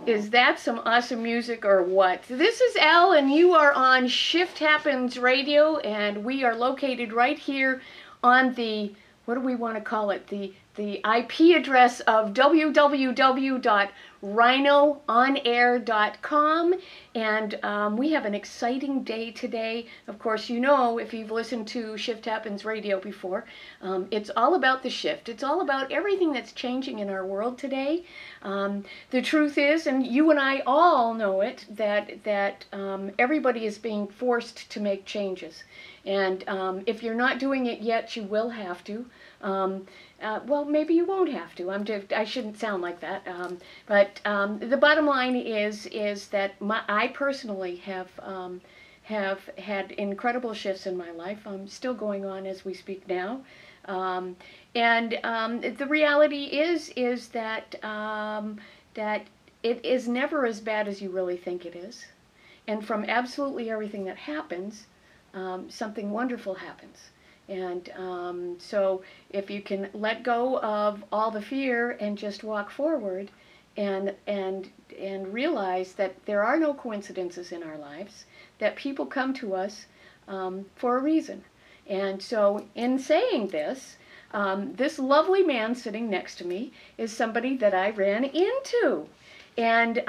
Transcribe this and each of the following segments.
Is that some awesome music or what? This is Al, and you are on Shift Happens Radio, and we are located right here on the, what do we want to call it? The IP address of www.rhinoonair.com, and we have an exciting day today. Of course, you know, if you've listened to Shift Happens Radio before, it's all about the shift. It's all about everything that's changing in our world today. The truth is, and you and I all know it, that everybody is being forced to make changes. And if you're not doing it yet, you will have to. Well, maybe you won't have to. I shouldn't sound like that. But the bottom line is that I personally have had incredible shifts in my life. I'm still going on as we speak now. And the reality is that that it is never as bad as you really think it is. And from absolutely everything that happens, something wonderful happens. And so if you can let go of all the fear and just walk forward and realize that there are no coincidences in our lives, that people come to us for a reason. And so in saying this, this lovely man sitting next to me is somebody that I ran into. And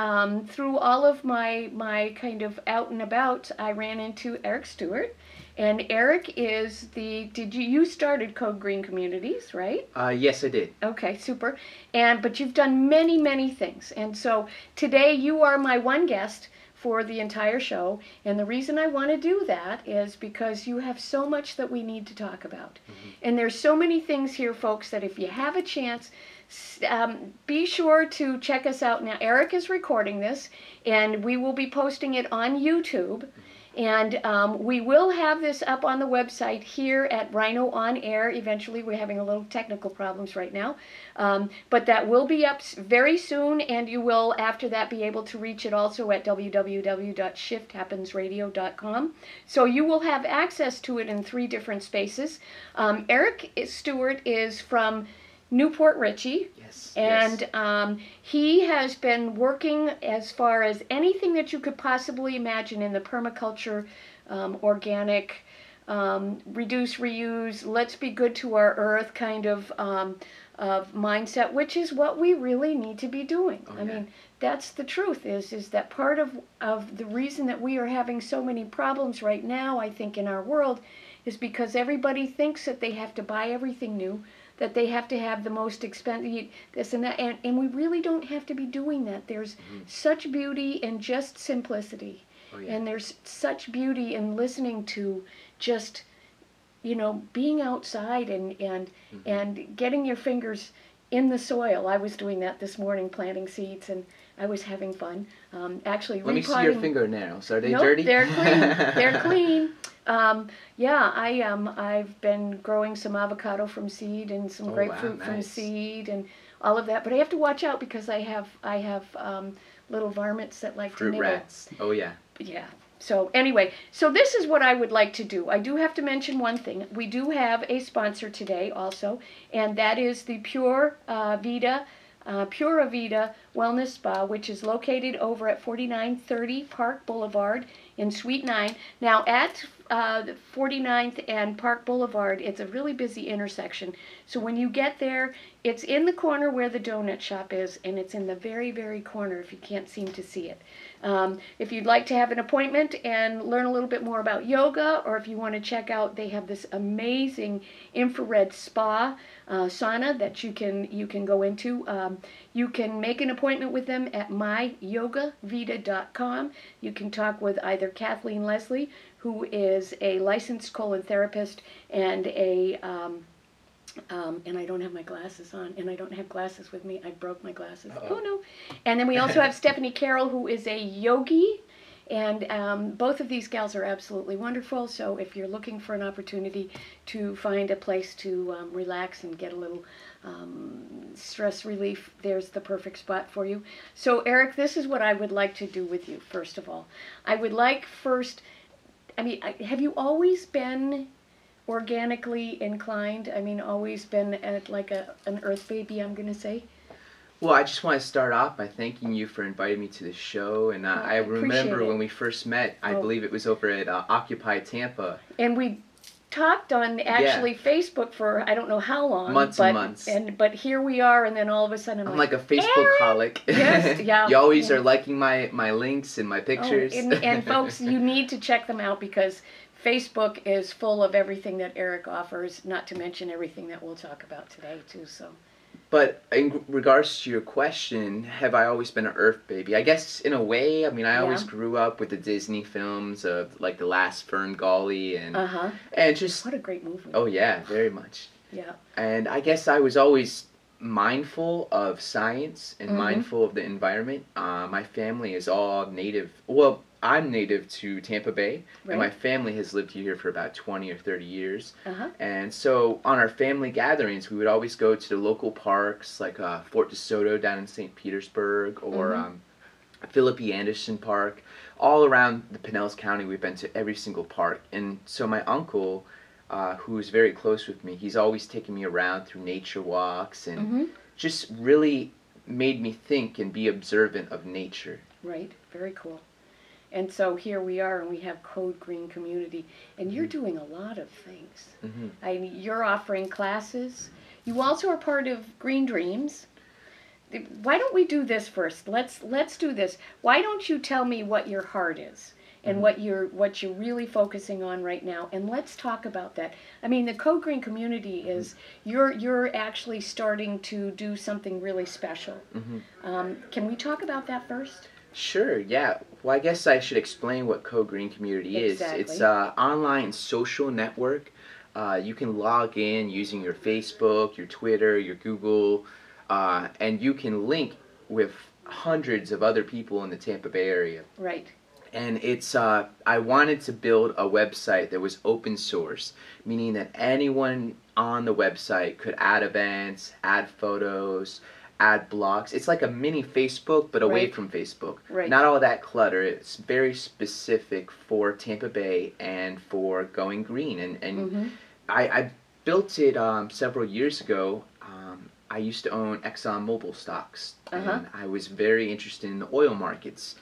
through all of my kind of out and about, I ran into Eric Stewart. And Eric is you started Code Green Communities, right? Yes, I did. Okay, super. But you've done many, many things. And so today you are my one guest for the entire show. And the reason I want to do that is because you have so much that we need to talk about. Mm-hmm. And there's so many things here, folks, that if you have a chance, be sure to check us out. Now, Eric is recording this, and we will be posting it on YouTube. Mm-hmm. And we will have this up on the website here at Rhino On Air. Eventually, we're having a little technical problems right now. But that will be up very soon, and you will, after that, be able to reach it also at www.shifthappensradio.com. So you will have access to it in 3 different spaces. Eric Stewart is from Newport Richey. Yes. And yes. He has been working as far as anything that you could possibly imagine in the permaculture, organic, reduce, reuse, let's be good to our earth kind of mindset, which is what we really need to be doing. Oh, I mean, that's the truth, is that part of the reason that we are having so many problems right now, I think, in our world, is because everybody thinks that they have to buy everything new, that they have to have the most expensive this and that, and we really don't have to be doing that. There's such beauty in just simplicity. Oh, yeah. And there's such beauty in listening to just, you know, being outside and getting your fingers in the soil. I was doing that this morning, planting seeds, and I was having fun. Actually, let me see your fingernails. Are they dirty? They're clean. They're clean. Yeah, I've been growing some avocado from seed and some grapefruit from seed and all of that. But I have to watch out because I have little varmints that like fruit to nibble. Rats. Oh yeah. Yeah. So anyway, so this is what I would like to do. I do have to mention one thing. We do have a sponsor today also, and that is the Pura Vida Wellness Spa, which is located over at 4930 Park Boulevard in Suite 9. Now at 49th and Park Boulevard, it's a really busy intersection. So when you get there, it's in the corner where the donut shop is, and it's in the very, very corner if you can't seem to see it. If you'd like to have an appointment and learn a little bit more about yoga, or if you want to check out, they have this amazing infrared spa sauna that you can go into. You can make an appointment with them at myyogavita.com. You can talk with either Kathleen Leslie, who is a licensed colon therapist and and I don't have my glasses on, and I don't have glasses with me. I broke my glasses. Oh no. And then we also have Stephanie Carroll, who is a yogi, and both of these gals are absolutely wonderful. So if you're looking for an opportunity to find a place to relax and get a little stress relief, there's the perfect spot for you. So Eric, this is what I would like to do with you, first of all. I would like have you always been organically inclined? I mean, always been like an earth baby, I'm going to say? Well, I just want to start off by thanking you for inviting me to the show. And I remember when we first met, I believe it was over at Occupy Tampa. And we talked on actually Facebook for I don't know how long. Months and months. But here we are, and then all of a sudden I'm like a Facebook-holic. Yes, yeah. You always are liking my links and my pictures. And folks, you need to check them out because Facebook is full of everything that Eric offers, not to mention everything that we'll talk about today too. So. But in regards to your question, have I always been an Earth baby? I guess in a way. I mean, I always grew up with the Disney films of like The Last Fern Gully and just what a great movie. Oh yeah, very much. Yeah. And I guess I was always mindful of science and mindful of the environment. My family is all native. Well, I'm native to Tampa Bay, and my family has lived here for about 20 or 30 years. And so on our family gatherings, we would always go to the local parks, like Fort DeSoto down in St. Petersburg, or Philip E. Anderson Park. All around the Pinellas County, we've been to every single park. And so my uncle, who is very close with me, he's always taken me around through nature walks and just really made me think and be observant of nature. Right, very cool. And so here we are, and we have Code Green Community, and you're doing a lot of things. You're offering classes. You also are part of Green Dreams. Why don't we do this first? Let's do this. Why don't you tell me what your heart is and what you're really focusing on right now, and let's talk about that. I mean, the Code Green Community is you're actually starting to do something really special. Can we talk about that first? Sure, yeah. Well, I guess I should explain what Code Green Community is. It's an online social network. You can log in using your Facebook, your Twitter, your Google, and you can link with hundreds of other people in the Tampa Bay area. Right. And it's, I wanted to build a website that was open source, meaning that anyone on the website could add events, add photos, add blogs. It's like a mini Facebook, but away from Facebook. Not all that clutter. It's very specific for Tampa Bay and for going green. And I built it several years ago. I used to own ExxonMobil stocks, and I was very interested in the oil markets.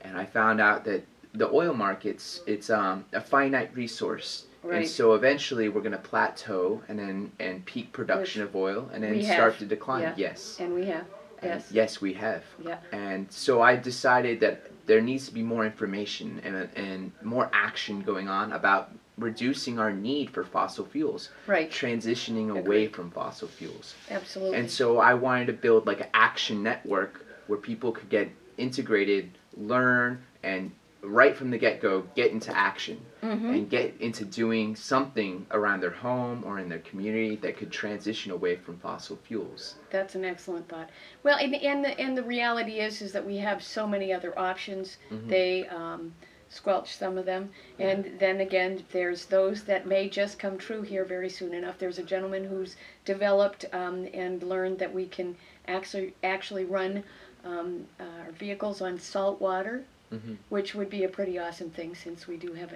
And I found out that the oil markets, it's a finite resource. And so eventually we're going to plateau and peak production of oil and then start to decline. Yes. And we have. Yes. Yes, we have. Yeah. And so I decided that there needs to be more information and more action going on about reducing our need for fossil fuels. Transitioning away from fossil fuels. Absolutely. And so I wanted to build like an action network where people could get integrated, learn, and right from the get-go get into action and get into doing something around their home or in their community that could transition away from fossil fuels. That's an excellent thought. Well, and the reality is that we have so many other options. They squelch some of them, and then again there's those that may just come true here very soon enough. There's a gentleman who's developed and learned that we can actually run our vehicles on salt water, which would be a pretty awesome thing since we do have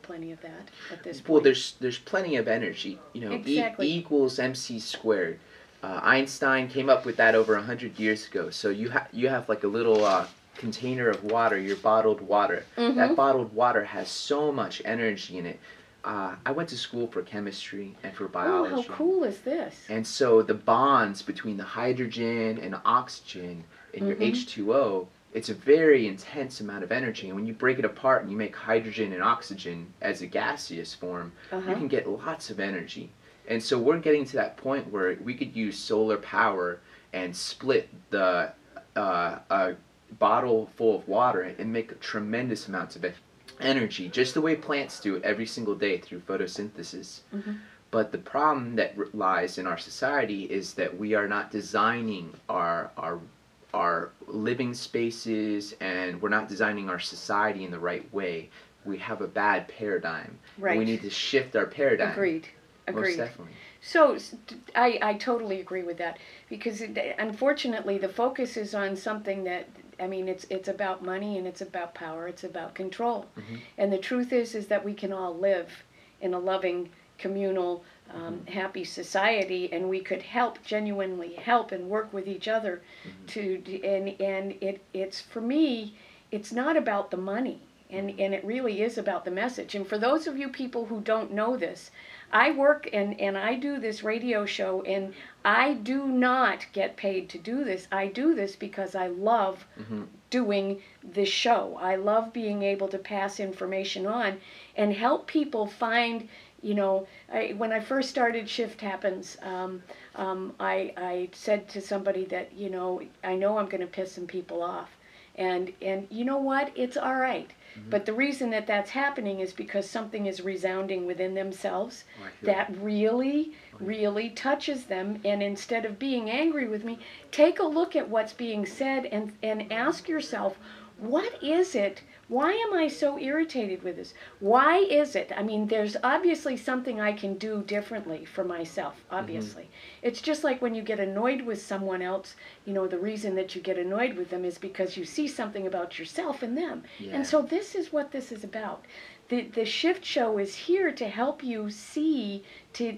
plenty of that at this point. Well, there's plenty of energy. E equals mc squared. Einstein came up with that over 100 years ago. So you have like a little container of water, your bottled water. That bottled water has so much energy in it. I went to school for chemistry and for biology. Oh, how cool is this? And so the bonds between the hydrogen and oxygen in your H2O, it's a very intense amount of energy. And when you break it apart and you make hydrogen and oxygen as a gaseous form, you can get lots of energy. And so we're getting to that point where we could use solar power and split the bottle full of water and make tremendous amounts of energy, just the way plants do it every single day through photosynthesis. But the problem that lies in our society is that we are not designing our living spaces, and we're not designing our society in the right way. We have a bad paradigm. Right. We need to shift our paradigm. Agreed. Most definitely. So I totally agree with that, because unfortunately the focus is on something that, I mean, it's about money and it's about power, it's about control. And the truth is that we can all live in a loving, communal, happy society, and we could genuinely help and work with each other it's for me, it's not about the money. And it really is about the message. And for those of you people who don't know this, I work and I do this radio show, and I do not get paid to do this. I do this because I love doing this show. I love being able to pass information on and help people find, when I first started Shift Happens, I said to somebody that, I know I'm going to piss some people off. And you know what? It's all right. But the reason that that's happening is because something is resounding within themselves that really, really touches them. And instead of being angry with me, take a look at what's being said and ask yourself, what is it? Why am I so irritated with this? Why is it? I mean, there's obviously something I can do differently for myself, obviously. It's just like when you get annoyed with someone else, the reason that you get annoyed with them is because you see something about yourself in them. Yeah. And so this is what this is about. The Shift Show is here to help you see, to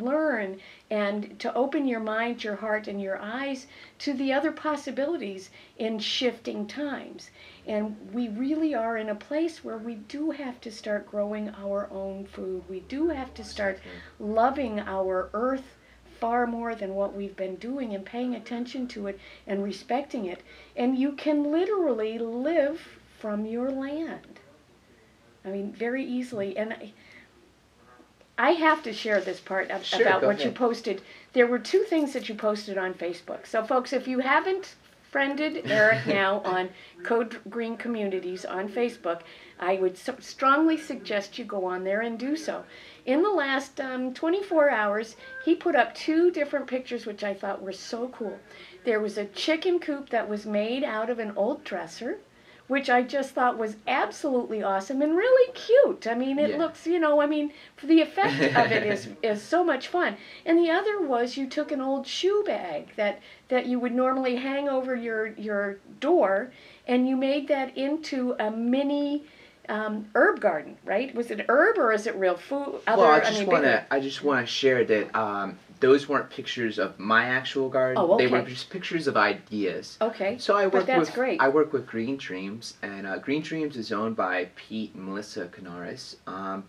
learn, and to open your mind, your heart, and your eyes to the other possibilities in shifting times. And we really are in a place where we do have to start growing our own food. We do have to start loving our earth far more than what we've been doing, and paying attention to it and respecting it. And you can literally live from your land. I mean, very easily. And I have to share this part about what you posted. There were two things that you posted on Facebook. So, folks, if you haven't friended Eric now on Code Green Communities on Facebook, I would strongly suggest you go on there and do so. In the last 24 hours, he put up two different pictures which I thought were so cool. There was a chicken coop that was made out of an old dresser, which I just thought was absolutely awesome and really cute. I mean, it looks, the effect of it is so much fun. And the other was you took an old shoe bag that you would normally hang over your door, and you made that into a mini herb garden, right? Was it herb or is it real food? I just want to share that those weren't pictures of my actual garden. Oh, okay. They were just pictures of ideas. Okay. So I work great. I work with Green Dreams, and Green Dreams is owned by Pete and Melissa Canaris.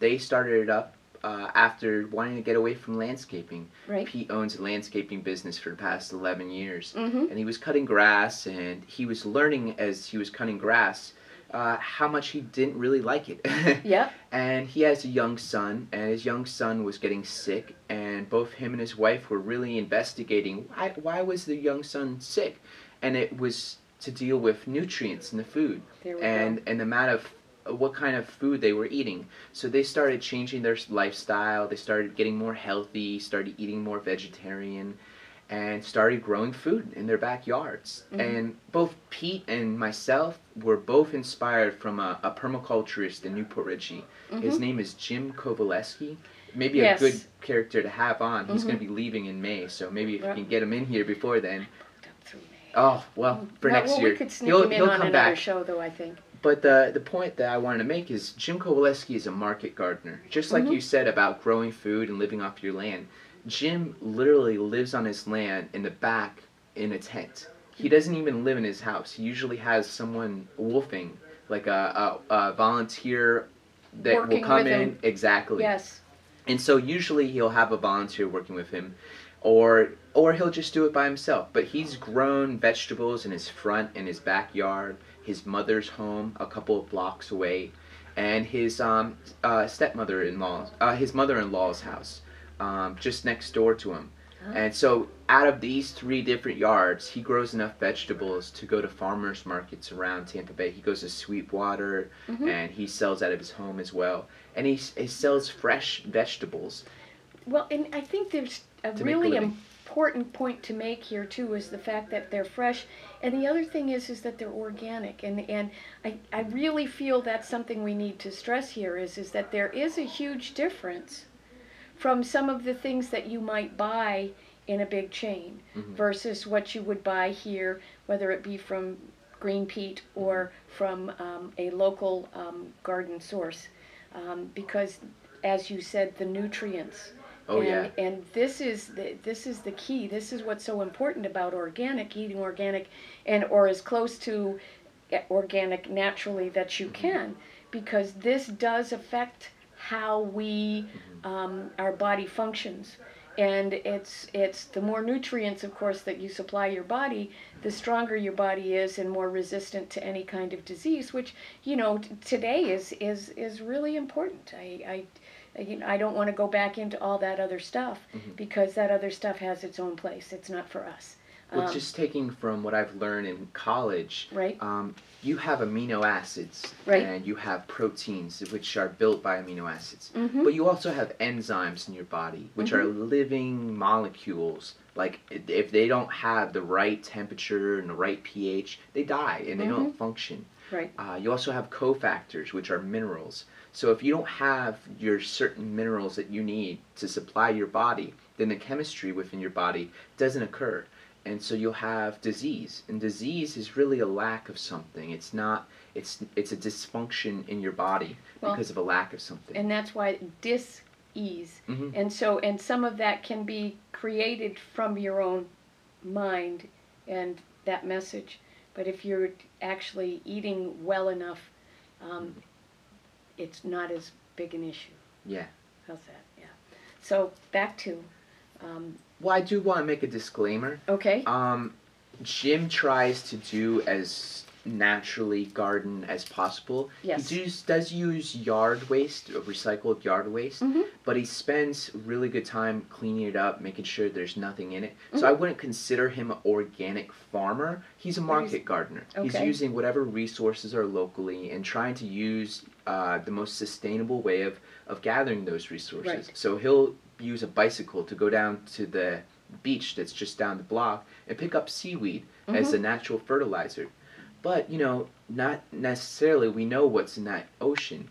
They started it up after wanting to get away from landscaping. Right. Pete owns a landscaping business for the past 11 years, and he was cutting grass, and he was learning as he was cutting grass how much he didn't really like it. Yep. And he has a young son, and his young son was getting sick, and both him and his wife were really investigating why was the young son sick, and it was to deal with nutrients in the food and the amount of what kind of food they were eating. So they started changing their lifestyle. They started getting more healthy, started eating more vegetarian, and started growing food in their backyards. And both Pete and myself were both inspired from a permaculturist in Newport Richie. His name is Jim Kovaleski. Maybe a good character to have on. He's going to be leaving in May, so maybe if you can get him in here before then. Oh, well, for next year. We could sneak him in on another show, though, I think. But the point that I wanted to make is Jim Kowaleski is a market gardener. Just like you said about growing food and living off your land, Jim literally lives on his land in the back in a tent. He doesn't even live in his house. He usually has someone wolfing, like a volunteer that working will come with in. him. Exactly. Yes. And so usually he'll have a volunteer working with him, or he'll just do it by himself. But he's grown vegetables in his front, in his backyard, his mother's home a couple of blocks away, and his his mother-in-law's house just next door to him. And so out of these 3 different yards, he grows enough vegetables to go to farmers markets around Tampa Bay. He goes to Sweetwater, and he sells out of his home as well. And he sells fresh vegetables. Well, and I think there's a really important point to make here, too, is the fact that they're fresh. And the other thing is that they're organic. And I really feel that's something we need to stress here is that there is a huge difference from some of the things that you might buy in a big chain versus what you would buy here, whether it be from Green Pete or from a local garden source. Because as you said, the nutrients. Oh yeah. And this is the key. This is what's so important about organic, eating organic, and or as close to organic naturally that you can, because this does affect how we our body functions. And it's the more nutrients, of course, that you supply your body, the stronger your body is and more resistant to any kind of disease, which, you know, today is really important. I don't want to go back into all that other stuff because that other stuff has its own place. It's not for us. Well, just taking from what I've learned in college, Right. You have amino acids, Right. and you have proteins, which are built by amino acids. Mm-hmm. But you also have enzymes in your body, which are living molecules. Like, if they don't have the right temperature and the right pH, they die and they don't function. Right. You also have cofactors, which are minerals. So if you don't have your certain minerals that you need to supply your body, then the chemistry within your body doesn't occur. And so you'll have disease. And disease is really a lack of something. It's a dysfunction in your body because of a lack of something. And that's why dis-ease. And so, and some of that can be created from your own mind and that message. But if you're actually eating well enough, it's not as big an issue. Yeah. How's that? Yeah. So back to. Well, I do want to make a disclaimer. Okay. Jim tries to do as naturally garden as possible. Yes. He does use yard waste, recycled yard waste, but he spends really good time cleaning it up, making sure there's nothing in it. So I wouldn't consider him an organic farmer. He's a market gardener. Okay. He's using whatever resources are locally and trying to use the most sustainable way of gathering those resources. Right. So he'll use a bicycle to go down to the beach that's just down the block and pick up seaweed as a natural fertilizer. But, you know, not necessarily we know what's in that ocean,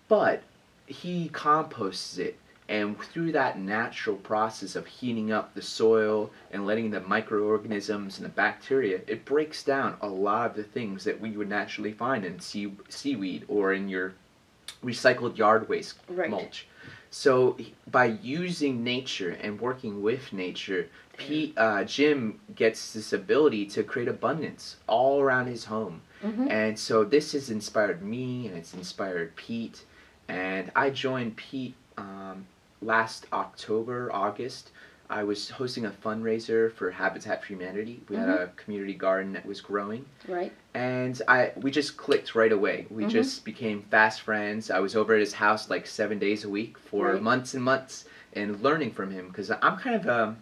but he composts it, and through that natural process of heating up the soil and letting the microorganisms and the bacteria, it breaks down a lot of the things that we would naturally find in seaweed or in your recycled yard waste mulch. So by using nature and working with nature, Jim gets this ability to create abundance all around his home. And so this has inspired me, and it's inspired Pete. And I joined Pete last August. I was hosting a fundraiser for Habitat for Humanity. We had a community garden that was growing. Right. And we just clicked right away. We just became fast friends. I was over at his house like 7 days a week for months and months and learning from him, because I'm kind of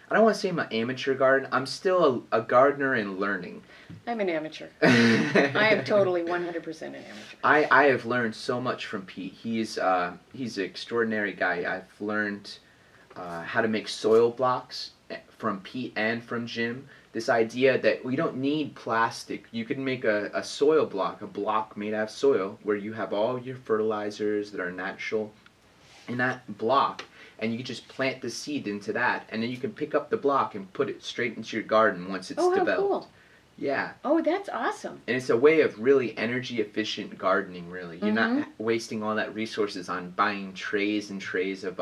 I don't want to say I'm an amateur gardener. I'm still a gardener in learning. I'm an amateur. I am totally 100% an amateur. I have learned so much from Pete. He's an extraordinary guy. I've learned how to make soil blocks from Pete and from Jim. This idea that we don't need plastic. You can make a soil block, a block made out of soil, where you have all your fertilizers that are natural in that block, and you can just plant the seed into that, and then you can pick up the block and put it straight into your garden once it's developed. How cool. Yeah. Oh, that's awesome. And it's a way of really energy efficient gardening, really. You're not wasting all that resources on buying trays and trays of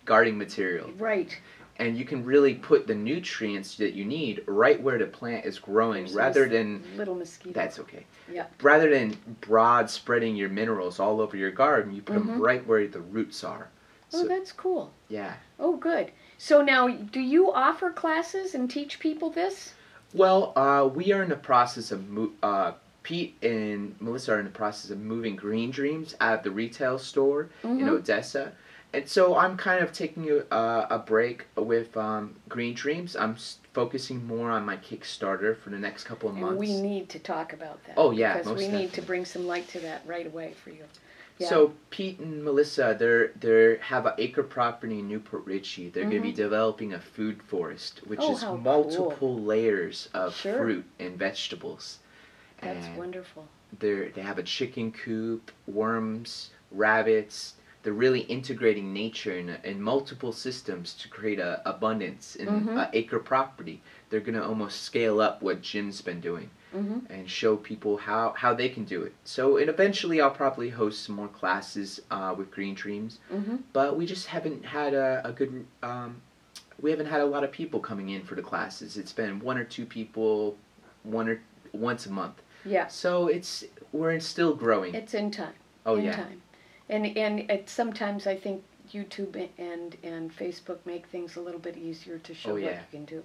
gardening material. Right. And you can really put the nutrients that you need right where the plant is growing, rather than little mosquito. That's okay. Yeah. Rather than broad spreading your minerals all over your garden, you put them right where the roots are. So, that's cool. Yeah. Oh, good. So now, do you offer classes and teach people this? Well, we are in the process of Pete and Melissa are in the process of moving Green Dreams out of the retail store in Odessa. And so I'm kind of taking a break with Green Dreams. I'm focusing more on my Kickstarter for the next couple of months. And we need to talk about that. Oh, yeah, because most we definitely. need to bring some light to that right away for you. Yeah. So Pete and Melissa, they have an acre property in Newport Richey. They're going to be developing a food forest, which is multiple layers of fruit and vegetables. That's wonderful. They have a chicken coop, worms, rabbits. They're really integrating nature in multiple systems to create abundance in an acre property. They're going to almost scale up what Jim's been doing. and show people how they can do it. So, and eventually I'll probably host some more classes with Green Dreams, but we just haven't had a good, we haven't had a lot of people coming in for the classes. It's been one or two people, once a month. Yeah. So we're still growing. It's in time. Oh, in yeah. time. And sometimes I think YouTube and Facebook make things a little bit easier to show what you can do.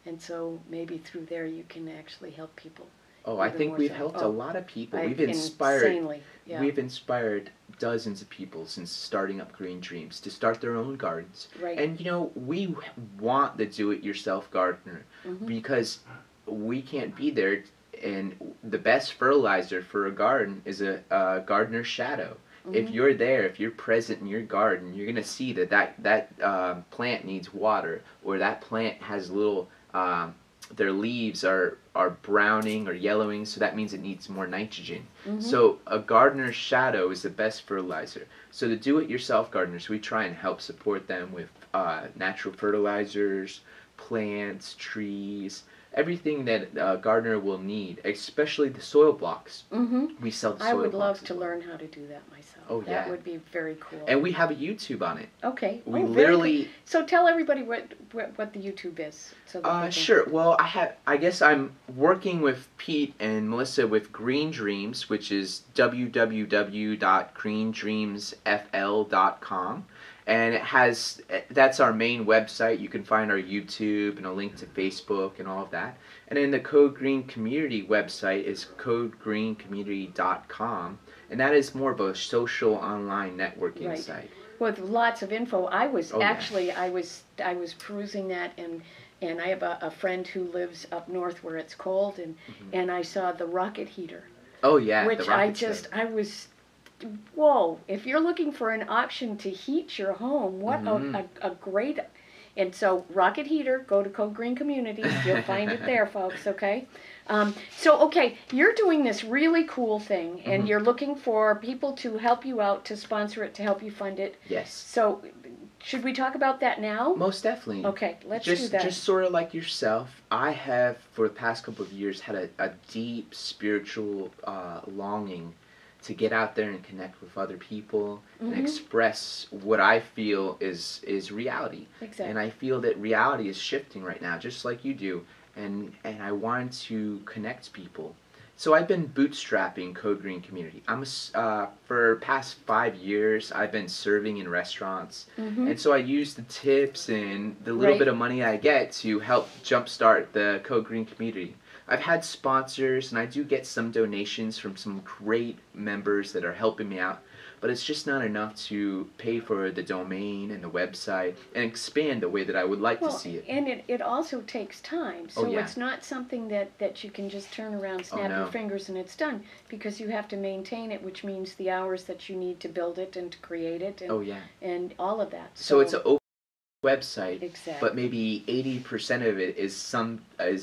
And so maybe through there you can actually help people. Oh, I think we've helped a lot of people. We've inspired we've inspired dozens of people since starting up Green Dreams to start their own gardens. Right. And you know, we want the do-it-yourself gardener because we can't be there, and the best fertilizer for a garden is a gardener's shadow. If you're there, if you're present in your garden, you're gonna see that plant needs water, or that plant has little their leaves are browning or yellowing, so that means it needs more nitrogen. So a gardener's shadow is the best fertilizer. So the do-it-yourself gardeners, we try and help support them with natural fertilizers, plants, trees, everything that a gardener will need, especially the soil blocks. We sell the soil blocks. I would love to learn how to do that myself. Oh, yeah. That would be very cool. And we have a YouTube on it. Okay. We literally. Cool. So tell everybody what the YouTube is. So that sure. Well, I guess I'm working with Pete and Melissa with Green Dreams, which is www.greendreamsfl.com. And that's our main website. You can find our YouTube and a link to Facebook and all of that. And then the Code Green Community website is codegreencommunity.com. And that is more of a social online networking site. With lots of info. I was I was perusing that, and I have a friend who lives up north where it's cold, and I saw the rocket heater. Oh yeah, which I was, whoa! If you're looking for an option to heat your home, what a great. And so, rocket heater, go to Code Green Community. You'll find it there, folks, okay? Okay, you're doing this really cool thing, and you're looking for people to help you out, to sponsor it, to help you fund it. Yes. So, should we talk about that now? Most definitely. Okay, let's do that. Just sort of like yourself, I have, for the past couple of years, had a deep spiritual longing to get out there and connect with other people and express what I feel is reality. Exactly. And I feel that reality is shifting right now, just like you do. And I wanted to connect people. So I've been bootstrapping Code Green Community. For past 5 years, I've been serving in restaurants. And so I use the tips and the little bit of money I get to help jumpstart the Code Green Community. I've had sponsors, and I do get some donations from some great members that are helping me out, but it's just not enough to pay for the domain and the website and expand the way that I would like to see it. And it also takes time, so it's not something that you can just turn around, snap your fingers, and it's done, because you have to maintain it, which means the hours that you need to build it and to create it and, and all of that. So it's an open website, exactly. But maybe 80% of it is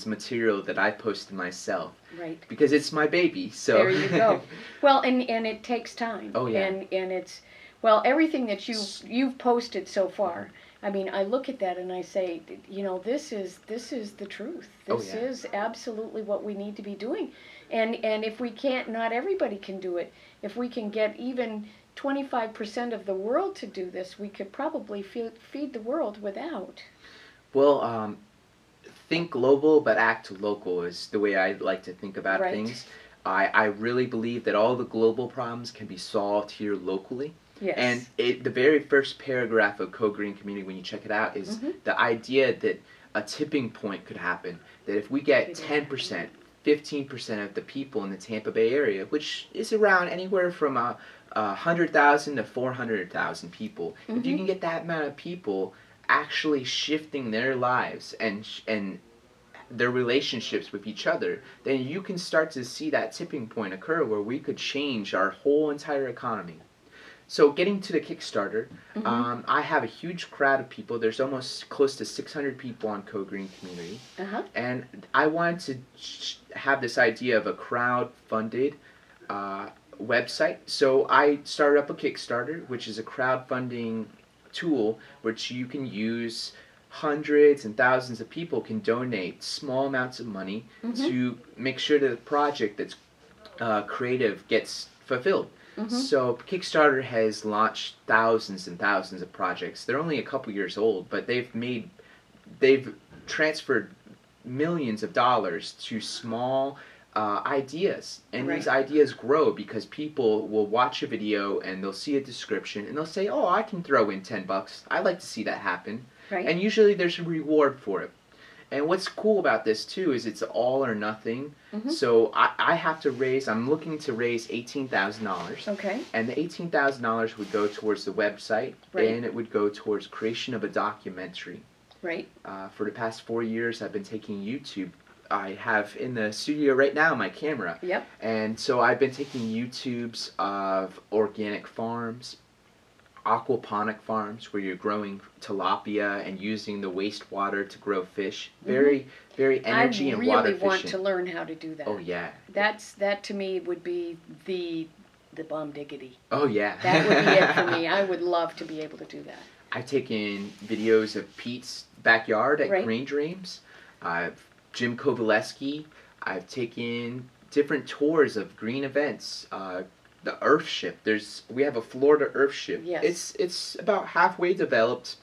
material that I posted myself. Right. Because it's my baby, so. There you go. Well, and it takes time. Oh, yeah. And it's, well, everything that you've posted so far, I mean, I look at that and I say, you know, this is the truth. This is absolutely what we need to be doing. And if we can't, not everybody can do it. If we can get even 25% of the world to do this, we could probably feed the world without. Well, think global but act local is the way I like to think about things. I really believe that all the global problems can be solved here locally. Yes. And the very first paragraph of Code Green Community, when you check it out, is the idea that a tipping point could happen. That if we get 10%, 15% of the people in the Tampa Bay area, which is around anywhere from 100,000 to 400,000 people, if you can get that amount of people actually shifting their lives and their relationships with each other, then you can start to see that tipping point occur where we could change our whole entire economy. So getting to the Kickstarter, I have a huge crowd of people. There's almost close to 600 people on Code Green Community. And I wanted to have this idea of a crowd-funded website. So I started up a Kickstarter, which is a crowdfunding tool which you can use hundreds and thousands of people can donate small amounts of money to make sure that the project that's creative gets fulfilled. So Kickstarter has launched thousands and thousands of projects. They're only a couple years old, but they've transferred millions of dollars to small ideas, and these ideas grow because people will watch a video and they'll see a description and they'll say, "Oh, I can throw in $10. I'd like to see that happen." And usually there's a reward for it. And what's cool about this too is it's all or nothing. So I have to raise. I'm looking to raise $18,000. Okay. And the $18,000 would go towards the website, and it would go towards creation of a documentary. Right. For the past 4 years, I've been taking YouTube. I have in the studio right now my camera. Yep. And so I've been taking YouTubes of organic farms, aquaponic farms where you're growing tilapia and using the wastewater to grow fish. Very, very energy and water efficient. I really want to learn how to do that. Oh yeah. That to me would be the bomb diggity. Oh yeah. That would be it for me. I would love to be able to do that. I've taken videos of Pete's backyard at Green Dreams. Jim Kovaleski. I've taken different tours of green events. The Earthship. We have a Florida Earthship. Yes. It's about halfway developed.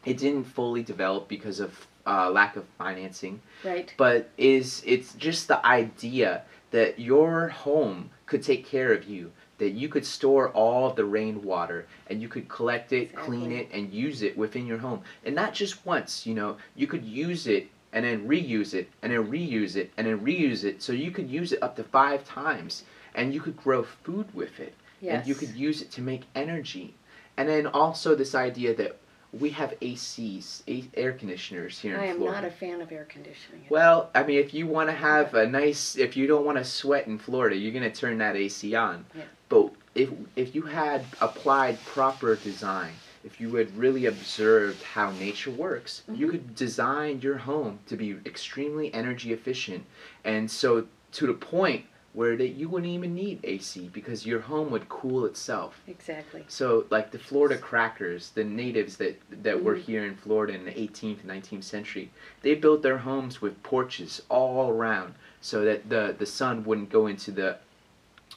It didn't fully develop because of lack of financing. Right. But it's just the idea that your home could take care of you. That you could store all of the rainwater and you could collect it, clean it, and use it within your home. And not just once, you could use it and then reuse it and then reuse it and then reuse it. So you could use it up to 5 times and you could grow food with it. Yes. And you could use it to make energy. And then also this idea that we have ACs, air conditioners here in Florida. I am not a fan of air conditioning. Well, I mean, if you want to have if you don't want to sweat in Florida, you're going to turn that AC on. Yeah. But if you had applied proper design, if you had really observed how nature works, you could design your home to be extremely energy efficient. And so to the point where you wouldn't even need AC because your home would cool itself. Exactly. So like the Florida crackers, the natives that were here in Florida in the 18th and 19th century, they built their homes with porches all around so that the sun wouldn't go into the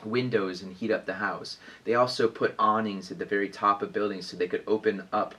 windows and heat up the house. They also put awnings at the very top of buildings so they could open up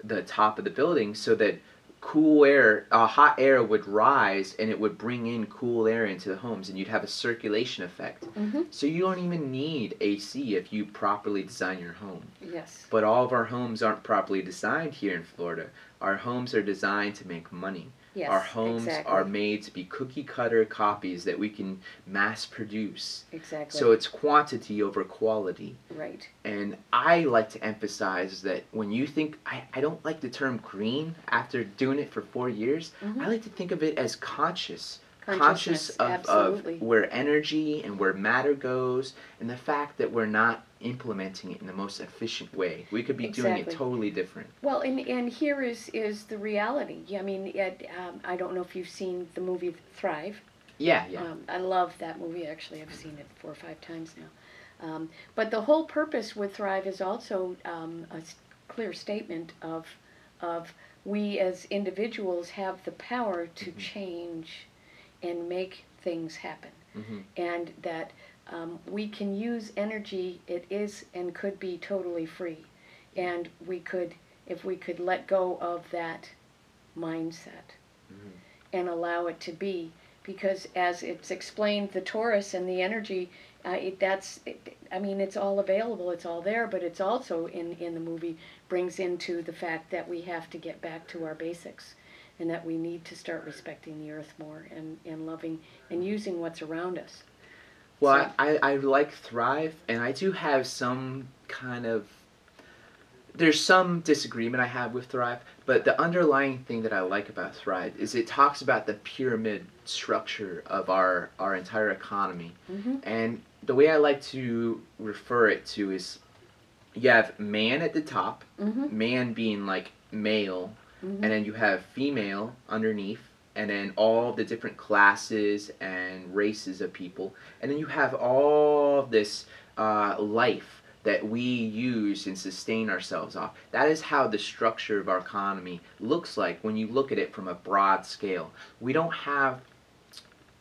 the top of the building so that cool air, hot air would rise and it would bring in cool air into the homes and you'd have a circulation effect. So you don't even need AC if you properly design your home. Yes. But all of our homes aren't properly designed here in Florida. Our homes are designed to make money. Yes, our homes are made to be cookie cutter copies that we can mass produce. Exactly. So it's quantity over quality. Right. And I like to emphasize that when you think, I don't like the term green after doing it for 4 years. I like to think of it as conscious of where energy and where matter goes and the fact that we're not implementing it in the most efficient way. We could be doing it totally different. Well, and here is the reality. I mean, I don't know if you've seen the movie Thrive. Yeah. I love that movie. Actually, I've seen it 4 or 5 times now. But the whole purpose with Thrive is also a clear statement of we as individuals have the power to change and make things happen. And that we can use energy, it is and could be totally free. And we could, if we could let go of that mindset and allow it to be, because as it's explained, the torus and the energy, I mean, it's all available, it's all there, but it's also in the movie brings into the fact that we have to get back to our basics. And that we need to start respecting the earth more and loving and using what's around us. Well, so, I like Thrive, and I do have some kind of... There's some disagreement I have with Thrive, but the underlying thing that I like about Thrive is it talks about the pyramid structure of our entire economy. And the way I like to refer it to is you have man at the top, man being like male, and then you have female underneath, and then all the different classes and races of people. And then you have all this life that we use and sustain ourselves off. That is how the structure of our economy looks like when you look at it from a broad scale. We don't have,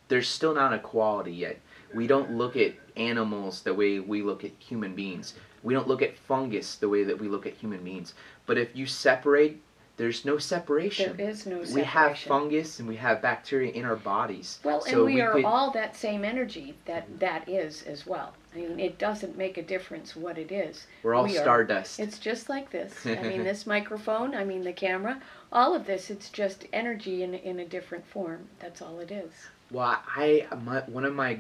there's still not equality yet. We don't look at animals the way we look at human beings. We don't look at fungus the way that we look at human beings. But if you separate, there's no separation. There is no separation. We have fungus and we have bacteria in our bodies. Well, so and we are all that same energy that is as well. I mean, it doesn't make a difference what it is. We're all stardust. It's just like this. I mean, this microphone, I mean, the camera, all of this, it's just energy in a different form. That's all it is. Well, one of my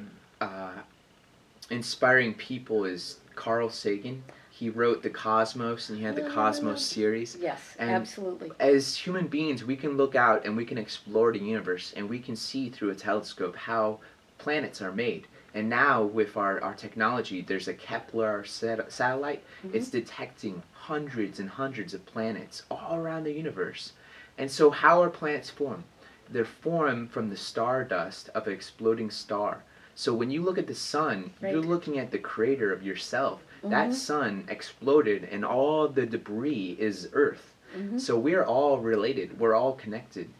inspiring people is Carl Sagan. He wrote The Cosmos, and he had the Cosmos series. Yes, and absolutely. As human beings, we can look out and we can explore the universe, and we can see through a telescope how planets are made. And now with our technology, there's a Kepler satellite. Mm-hmm. It's detecting hundreds and hundreds of planets all around the universe. And so how are planets formed? They're formed from the stardust of an exploding star. So when you look at the sun, right. You're looking at the crater of yourself. Mm-hmm. That sun exploded, and all the debris is Earth. Mm-hmm. So we're all related. We're all connected.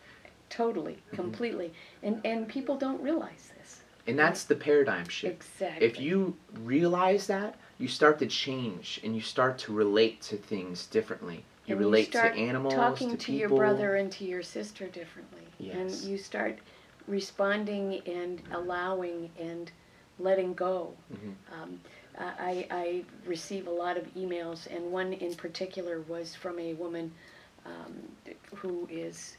Totally, completely. And people don't realize this. And that's the paradigm shift. Exactly. If you realize that, you start to change, and you start to relate to things differently. You relate to animals, talking to to people. your brother and to your sister differently. Yes. And you start responding and allowing and letting go. Mm-hmm. I receive a lot of emails, and one in particular was from a woman who is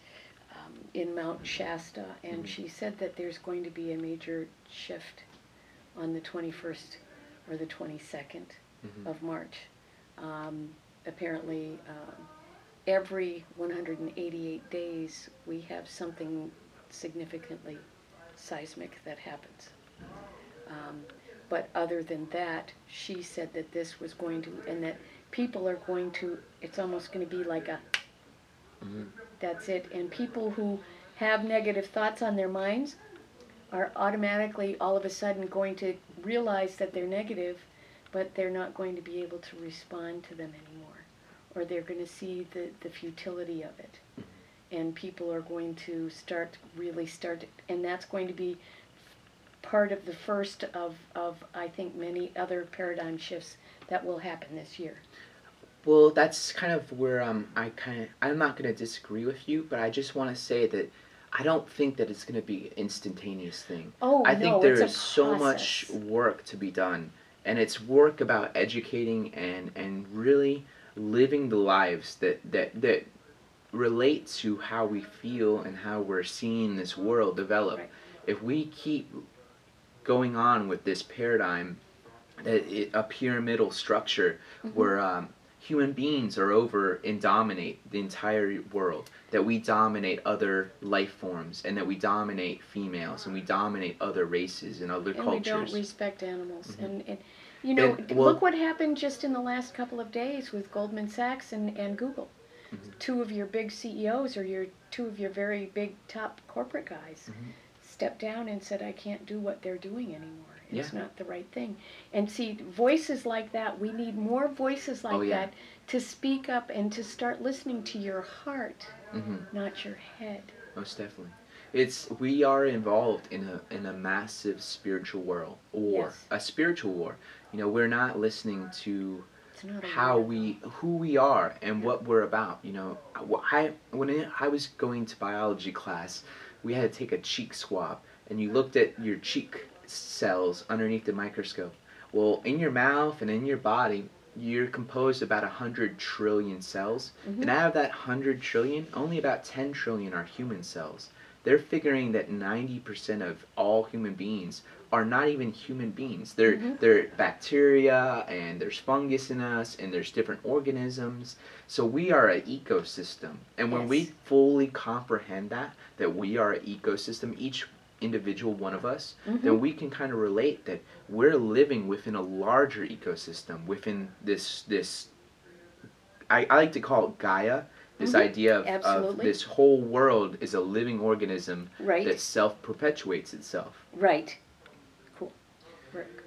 in Mount Shasta, and mm-hmm. she said that there's going to be a major shift on the 21st or the 22nd mm-hmm. of March. Apparently, every 188 days we have something significantly seismic that happens. But other than that, she said that this was going to, and that people are going to, it's almost going to be like a, mm-hmm. that's it. And people who have negative thoughts on their minds are automatically all of a sudden going to realize that they're negative, but they're not going to be able to respond to them anymore. Or they're going to see the futility of it. Mm-hmm. And people are going to start, and that's going to be part of the first of I think many other paradigm shifts that will happen this year. Well, that's kind of where I'm not going to disagree with you, but I just want to say that I don't think that it's going to be an instantaneous thing. I think there is so much work to be done, and it's work about educating and really living the lives that relate to how we feel and how we're seeing this world develop. Right. If we keep going on with this paradigm, a pyramidal structure mm-hmm. where human beings are over and dominate the entire world, that we dominate other life forms, and that we dominate females, and we dominate other races and other cultures. And we don't respect animals. Mm-hmm. And you know, well, look what happened just in the last couple of days with Goldman Sachs and Google. Mm-hmm. Two of your big CEOs, or two of your very big top corporate guys, mm-hmm. stepped down and said, I can't do what they're doing anymore. It's not the right thing. And see, voices like that, we need more voices like that to speak up and to start listening to your heart, mm-hmm. not your head. Most definitely. We are involved in a massive spiritual war, yes. A spiritual war. You know, we're not listening to who we are and what we're about. You know, when I was going to biology class, we had to take a cheek swab, and you looked at your cheek cells underneath the microscope. Well, in your mouth and in your body, you're composed of about 100 trillion cells, mm-hmm. and out of that 100 trillion, only about 10 trillion are human cells. They're figuring that 90% of all human beings are not even human beings. They're bacteria, and there's fungus in us, and there's different organisms. So we are an ecosystem. And when we fully comprehend that we are an ecosystem, each individual one of us, mm-hmm. then we can kind of relate that we're living within a larger ecosystem, within this I like to call it Gaia, this mm-hmm. idea of this whole world is a living organism that self-perpetuates itself. Right. Cool.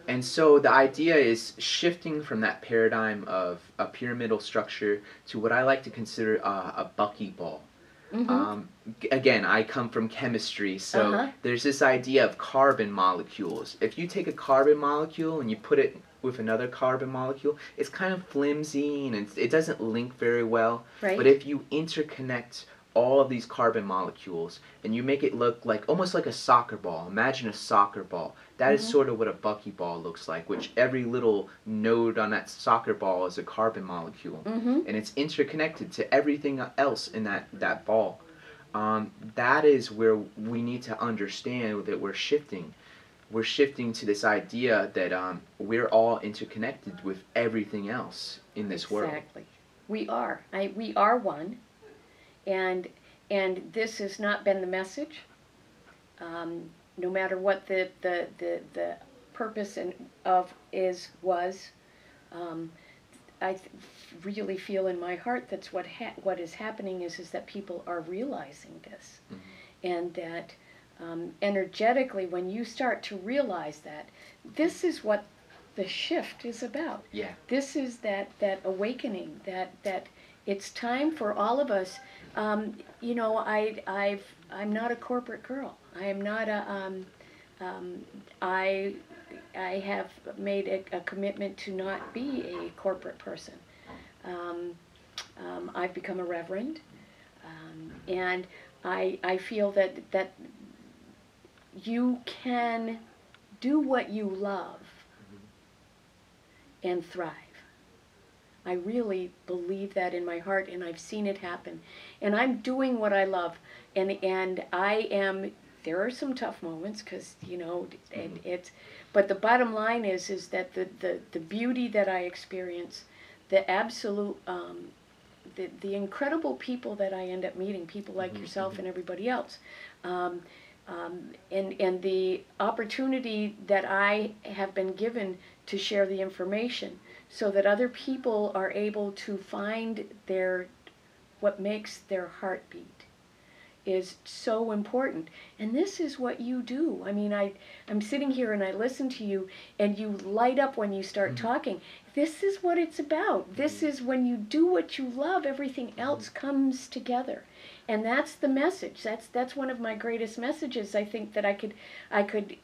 And so the idea is shifting from that paradigm of a pyramidal structure to what I like to consider a buckyball. Again, I come from chemistry, so there's this idea of carbon molecules. If you take a carbon molecule and you put it with another carbon molecule, it's kind of flimsy and it doesn't link very well. Right. But if you interconnect all of these carbon molecules and you make it look like almost like a soccer ball, imagine a soccer ball. That is sort of what a buckyball looks like, which every little node on that soccer ball is a carbon molecule. And it's interconnected to everything else in that ball. That is where we need to understand that we're shifting. We're shifting to this idea that we're all interconnected with everything else in this world. Exactly. We are. We are one. And this has not been the message. No matter what the purpose was, I really feel in my heart that's what is happening is that people are realizing this, and that energetically, when you start to realize that, this is what the shift is about. Yeah. This is that awakening. That it's time for all of us. You know, I'm not a corporate girl. I am not a. I have made a commitment to not be a corporate person. I've become a reverend, and I feel that you can do what you love and thrive. I really believe that in my heart, and I've seen it happen. And I'm doing what I love, and I am. There are some tough moments because it's. But the bottom line is that the beauty that I experience, the absolute, the incredible people that I end up meeting, people like yourself and everybody else, and the opportunity that I have been given to share the information, so that other people are able to find what makes their heart beat, is so important. And this is what you do. I mean, I'm sitting here and I listen to you, and you light up when you start talking. This is what it's about. This is when you do what you love, everything else comes together. And that's the message. That's one of my greatest messages, I think, that I could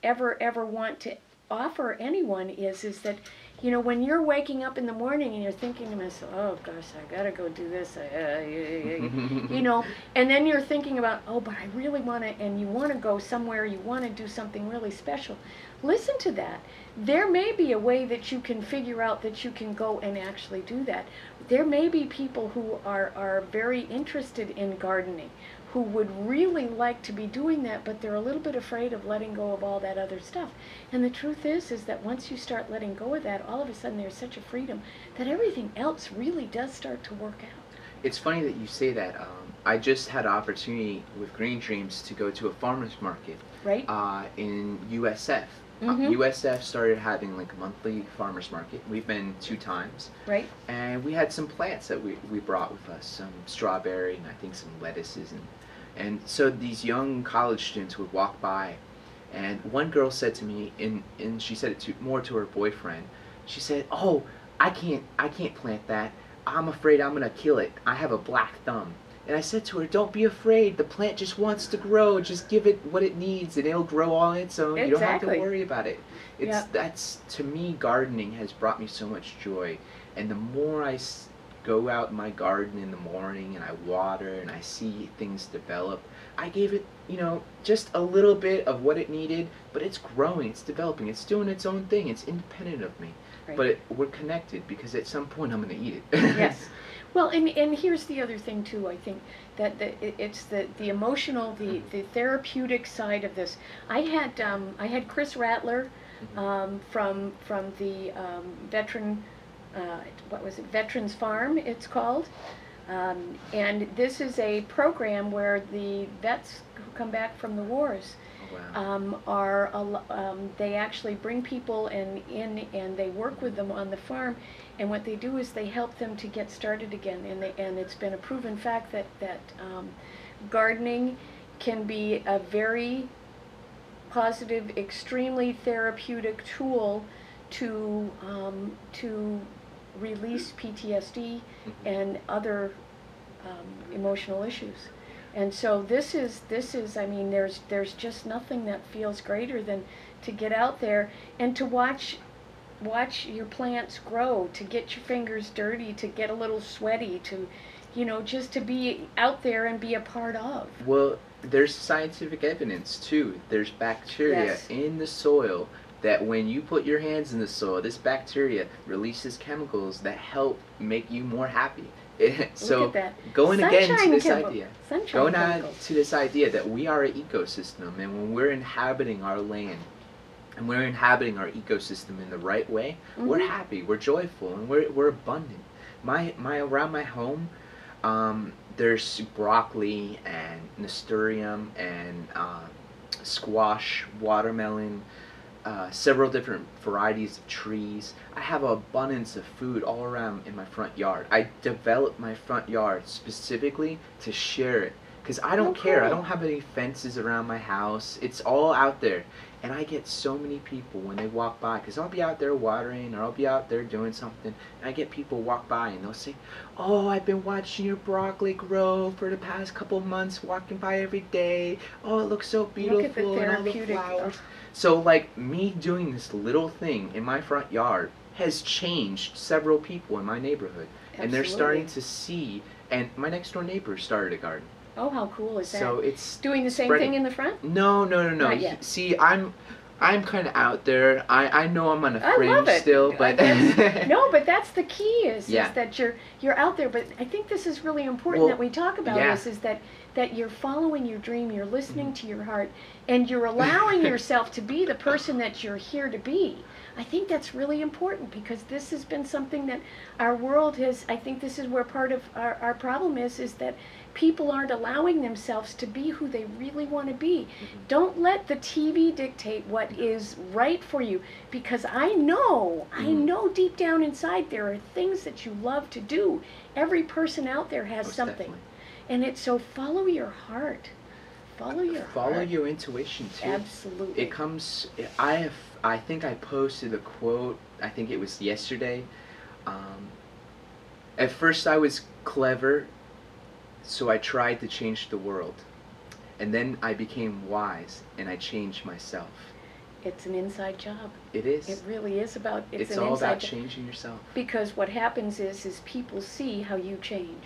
ever want to offer anyone is that, when you're waking up in the morning and you're thinking to myself, oh gosh, I gotta go do this, and then you're thinking about, oh, but I really want to, and you want to go somewhere, you want to do something really special. Listen to that. There may be a way that you can figure out that you can go and actually do that. There may be people who are very interested in gardening, who would really like to be doing that, but they're a little bit afraid of letting go of all that other stuff. And the truth is that once you start letting go of that, all of a sudden there's such a freedom that everything else really does start to work out. It's funny that you say that. I just had an opportunity with Green Dreams to go to a farmer's market, right? In USF. USF started having like a monthly farmer's market. We've been 2 times. Right. And we had some plants that we brought with us, some strawberry and I think some lettuces. And so these young college students would walk by, and one girl said to me, and she said it more to her boyfriend, she said, oh, I can't plant that. I'm afraid I'm going to kill it. I have a black thumb. And I said to her, don't be afraid. The plant just wants to grow. Just give it what it needs, and it'll grow on its own. Exactly. You don't have to worry about it. That's, to me, gardening has brought me so much joy. And the more I go out in my garden in the morning and I water and I see things develop, I gave it, just a little bit of what it needed, but it's growing, it's developing, it's doing its own thing, it's independent of me. Right. But we're connected because at some point I'm going to eat it. Yes. Well, and here's the other thing too. I think that it's the emotional, the therapeutic side of this. I had Chris Rattler from the veteran. What was it? Veterans Farm, it's called. And this is a program where the vets who come back from the wars they actually bring people in and they work with them on the farm, and what they do is they help them to get started again, and it's been a proven fact that gardening can be a very positive, extremely therapeutic tool to release PTSD and other emotional issues. And so this is I mean, there's just nothing that feels greater than to get out there and to watch your plants grow, to get your fingers dirty, to get a little sweaty, to, you know, just to be out there and be a part of. Well, there's scientific evidence too. There's bacteria Yes. in the soil that when you put your hands in the soil, this bacteria releases chemicals that help make you more happy. So Look at that. going again to Sunshine this chemical- idea, sunshine going on chemicals. to this idea that we are an ecosystem, and when we're inhabiting our land, and we're inhabiting our ecosystem in the right way, we're happy, we're joyful, and we're abundant. My around my home, there's broccoli and nasturtium and squash, watermelon, several different varieties of trees. I have an abundance of food all around in my front yard. I developed my front yard specifically to share it because I don't care. I cool. don't have any fences around my house. It's all out there. And I get so many people when they walk by, because I'll be out there watering or I'll be out there doing something, and I get people walk by and they'll say, "Oh, I've been watching your broccoli grow for the past couple months, walking by every day. Oh, it looks so beautiful, Look at the and all the therapeutic. flowers." So like me doing this little thing in my front yard has changed several people in my neighborhood. And they're starting to see, and my next door neighbor started a garden. Oh, how cool is that? So it's doing the same spreading. thing in the front? No. Not yet. See, I'm kind of out there. I know I'm on a I fringe love it. still, but No, but that's the key is Yeah. that you're out there. But I think this is really important that we talk about yeah. this, is that you're following your dream, you're listening to your heart, and you're allowing yourself to be the person that you're here to be. I think that's really important, because this has been something that our world has, I think this is where part of our problem is that people aren't allowing themselves to be who they really want to be. Don't let the TV dictate what is right for you, because I know deep down inside there are things that you love to do. Every person out there has Most something. definitely. And it's so follow your heart. Follow your Follow heart. your intuition too. Absolutely. It comes. I think I posted a quote. I think it was yesterday. At first, I was clever, so I tried to change the world, and then I became wise, and I changed myself. It's an inside job. It is. It really is about. It's an all inside about job. changing yourself. Because what happens is people see how you change.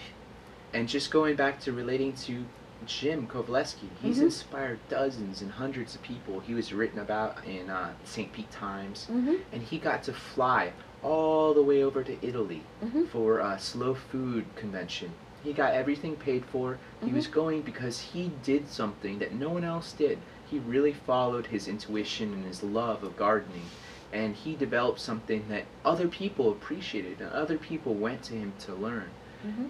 And just going back to relating to Jim Kovaleski, he's inspired dozens and hundreds of people. He was written about in St. Pete Times, and he got to fly all the way over to Italy for a slow food convention. He got everything paid for. He was going because he did something that no one else did. He really followed his intuition and his love of gardening, and he developed something that other people appreciated and other people went to him to learn.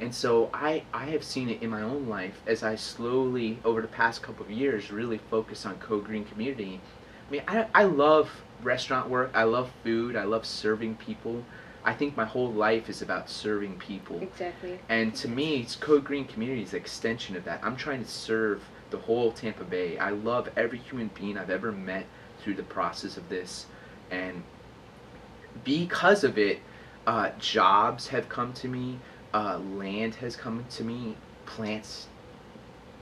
And so I have seen it in my own life as I slowly, over the past couple of years, really focus on co-green community. I mean, I love restaurant work. I love food. I love serving people. I think my whole life is about serving people. Exactly. And to me, it's co-green community is an extension of that. I'm trying to serve the whole Tampa Bay. I love every human being I've ever met through the process of this. And because of it, jobs have come to me. Land has come to me, plants,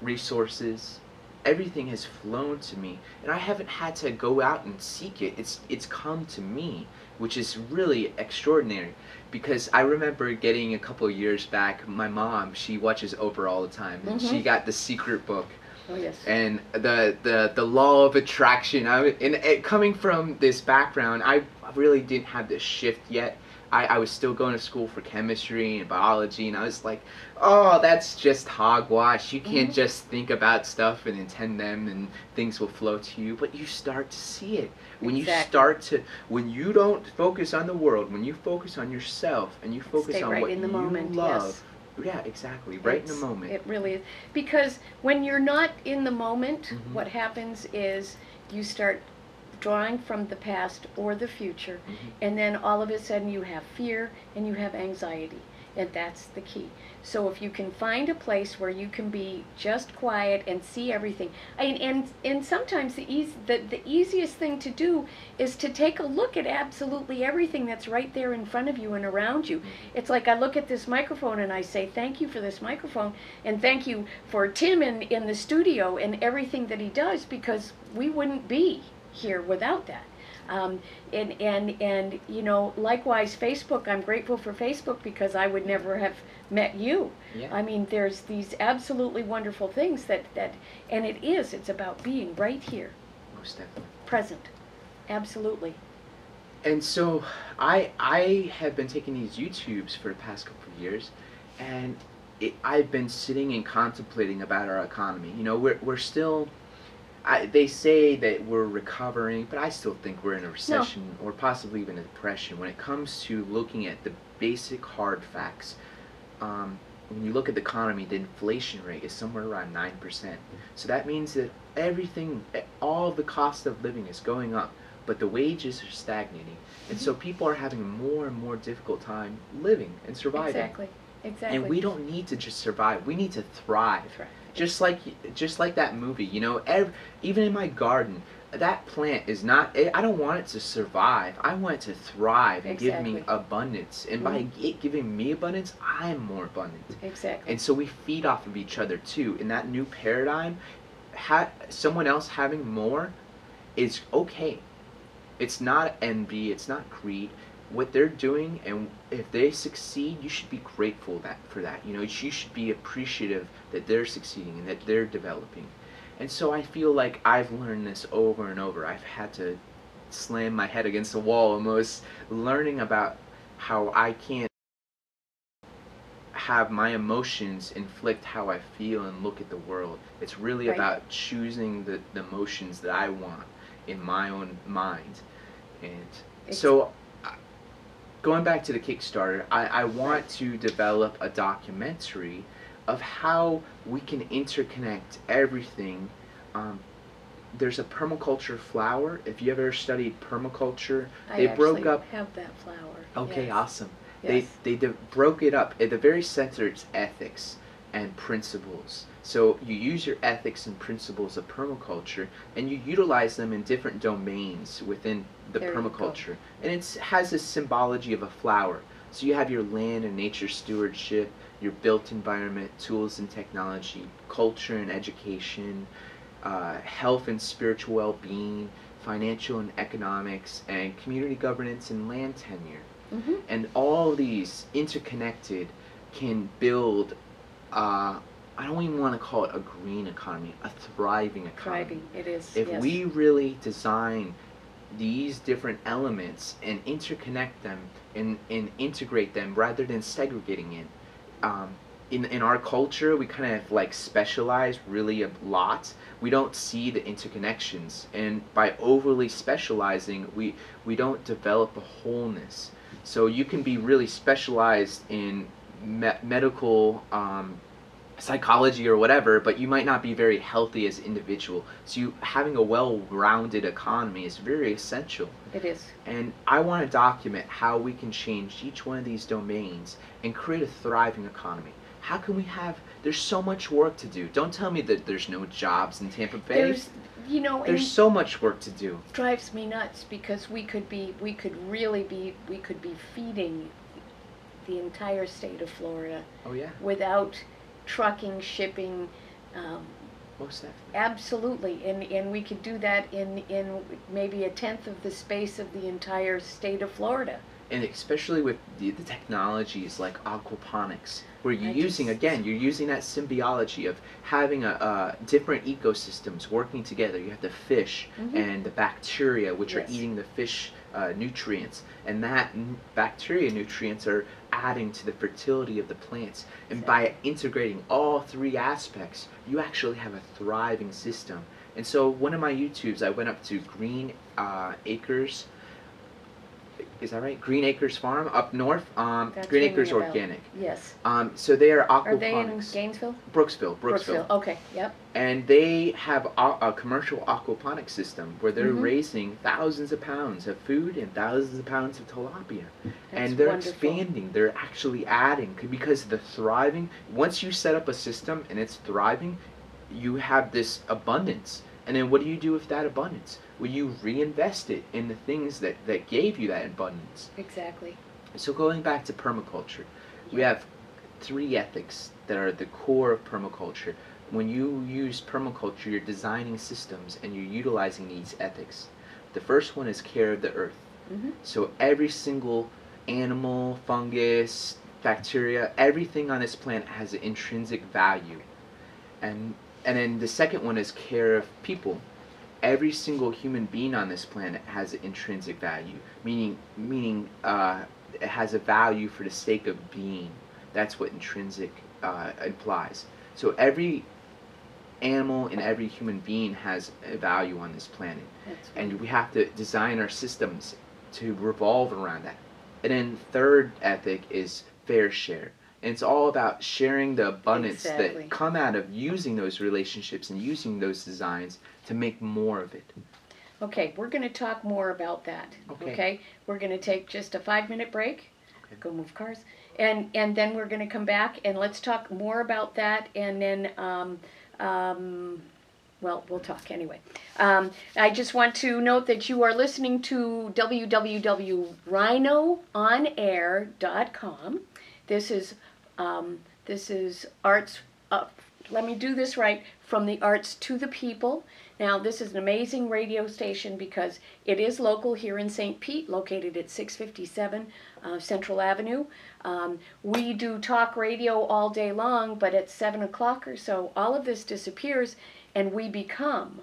resources, everything has flown to me, and I haven't had to go out and seek it. It's come to me, which is really extraordinary, because I remember getting a couple of years back, my mom, she watches Oprah all the time, and she got The Secret book. Oh yes. And the law of attraction. Coming from this background, I really didn't have this shift yet. I was still going to school for chemistry and biology, and I was like, oh, that's just hogwash. You can't just think about stuff and intend them and things will flow to you. But you start to see it. When you when you don't focus on the world, when you focus on yourself and you focus on what you love. Yeah, exactly. Right in the moment. It really is. Because when you're not in the moment, what happens is you start drawing from the past or the future, and then all of a sudden you have fear and you have anxiety. And that's the key. So if you can find a place where you can be just quiet and see everything, and sometimes the easiest thing to do is to take a look at absolutely everything that's right there in front of you and around you. It's like I look at this microphone and I say, thank you for this microphone, and thank you for Tim in the studio and everything that he does, because we wouldn't be here without that. And you know, likewise, Facebook, I'm grateful for Facebook because I would never have met you. Yeah. I mean, there's these absolutely wonderful things that and it's about being right here, Most definitely. present, absolutely. And so I have been taking these YouTubes for the past couple of years, and I've been sitting and contemplating about our economy. You know, we're still, they say that we're recovering, but I still think we're in a recession or possibly even a depression when it comes to looking at the basic hard facts. When you look at the economy, the inflation rate is somewhere around 9%. So that means that everything, all the cost of living is going up, but the wages are stagnating. And so people are having a more and more difficult time living and surviving. Exactly. Exactly. And we don't need to just survive. We need to thrive. Right. Just like that movie, you know, even in my garden, that plant is not, I don't want it to survive. I want it to thrive and give me abundance. And by it giving me abundance, I'm more abundant. Exactly. And so we feed off of each other too. In that new paradigm, someone else having more is okay. It's not envy, it's not greed. What they're doing, and if they succeed, you should be grateful for that. You know, you should be appreciative that they're succeeding and that they're developing. And so I feel like I've learned this over and over. I've had to slam my head against the wall almost, learning about how I can't have my emotions inflict how I feel and look at the world. It's really about choosing the emotions that I want in my own mind. And so going back to the Kickstarter, I want to develop a documentary of how we can interconnect everything. There's a permaculture flower. If you ever studied permaculture, they broke up. I have that flower. Okay, yes. awesome. Yes. They broke it up. At the very center, it's ethics and principles. So you use your ethics and principles of permaculture, and you utilize them in different domains within the permaculture. And it has this symbology of a flower. So you have your land and nature stewardship, your built environment, tools and technology, culture and education, health and spiritual well-being, financial and economics, and community governance and land tenure. Mm-hmm. And all these interconnected can build, I don't even want to call it a green economy, a thriving economy. Thriving, it is. If we really design these different elements and interconnect them and integrate them rather than segregating it. In our culture, we kind of like specialize really a lot. We don't see the interconnections, and by overly specializing, we don't develop a wholeness. So you can be really specialized in medical psychology or whatever, but you might not be very healthy as an individual. So having a well-rounded economy is very essential. It is. And I want to document how we can change each one of these domains and create a thriving economy. How can we have, there's so much work to do. Don't tell me that there's no jobs in Tampa Bay. There's so much work to do. It drives me nuts because we could be feeding the entire state of Florida. Oh yeah. Without trucking, shipping, most definitely. Absolutely, and we could do that in maybe 1/10 of the space of the entire state of Florida. And especially with the technologies like aquaponics, where you're using that symbiogy of having different ecosystems working together. You have the fish and the bacteria, which are eating the fish nutrients, and that bacteria nutrients are adding to the fertility of the plants. And by integrating all three aspects, you actually have a thriving system. And so one of my YouTubes, I went up to Green Acres. is that right? Green Acres Farm up north. That's Green ringing Acres a bell. Organic. Yes. So they are Are they in aquaponics. Gainesville? Brooksville. Okay. Yep. And they have a commercial aquaponics system where they're Mhm. raising thousands of pounds of food and thousands of pounds of tilapia. That's And they're wonderful. expanding. They're actually adding because the thriving. Once you set up a system and it's thriving, you have this abundance. And then what do you do with that abundance? Well, you reinvest it in the things that gave you that abundance. Exactly. So going back to permaculture, we have 3 ethics that are the core of permaculture. When you use permaculture, you're designing systems and you're utilizing these ethics. The first one is care of the earth. Mhm. So every single animal, fungus, bacteria, everything on this planet has an intrinsic value. And then the second one is care of people. Every single human being on this planet has an intrinsic value, meaning it has a value for the sake of being. That's what intrinsic implies. So every animal and every human being has a value on this planet, and we have to design our systems to revolve around that. And then third ethic is fair share. And it's all about sharing the abundance Exactly. that come out of using those relationships and using those designs to make more of it. Okay, we're going to talk more about that. Okay. We're going to take just a 5-minute break. Okay. Go move cars, and then we're going to come back and let's talk more about that. And then, well, we'll talk anyway. I just want to note that you are listening to www.rhinoonair.com. This is arts. Let me do this right. From the arts to the people. Now, this is an amazing radio station because it is local here in St. Pete, located at 657 Central Avenue. We do talk radio all day long, but at 7 o'clock or so, all of this disappears and we become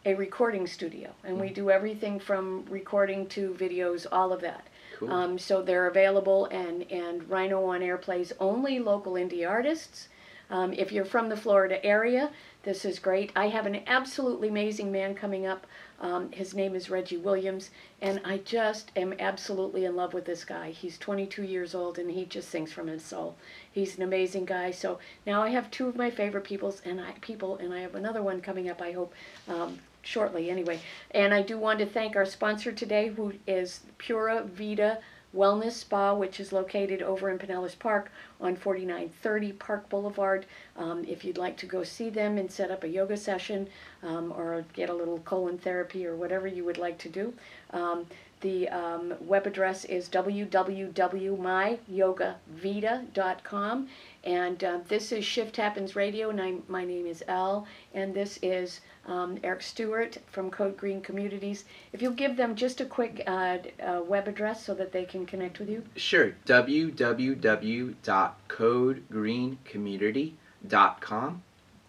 a recording studio. And we do everything from recording to videos, all of that. Cool. So they're available, and Rhino on Air plays only local indie artists. If you're from the Florida area, this is great. I have an absolutely amazing man coming up. His name is Reggie Williams, and I just am absolutely in love with this guy. He's 22 years old, and he just sings from his soul. He's an amazing guy. So now I have 2 of my favorite people, and I have another one coming up, I hope, shortly anyway. And I do want to thank our sponsor today, who is Pura Vida Wellness Spa, which is located over in Pinellas Park on 4930 Park Boulevard. If you'd like to go see them and set up a yoga session or get a little colon therapy or whatever you would like to do, the web address is www.myyogavita.com. And this is Shift Happens Radio, and my name is Elle, and this is Eric Stewart from Code Green Communities. If you'll give them just a quick web address so that they can connect with you. Sure. www.codegreencommunity.com.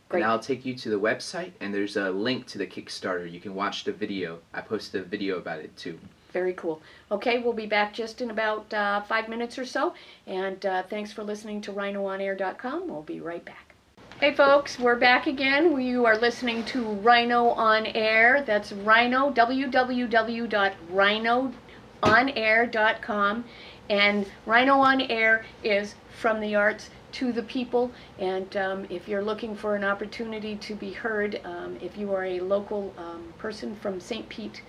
Great. And I'll take you to the website, and there's a link to the Kickstarter. You can watch the video. I posted a video about it too. Very cool. Okay, we'll be back just in about 5 minutes or so. And thanks for listening to rhinoonair.com. We'll be right back. Hey folks, we're back again. You are listening to Rhino on Air. That's Rhino, www.rhinoonair.com. And Rhino on Air is from the arts to the people. And if you're looking for an opportunity to be heard, if you are a local person from St. Pete,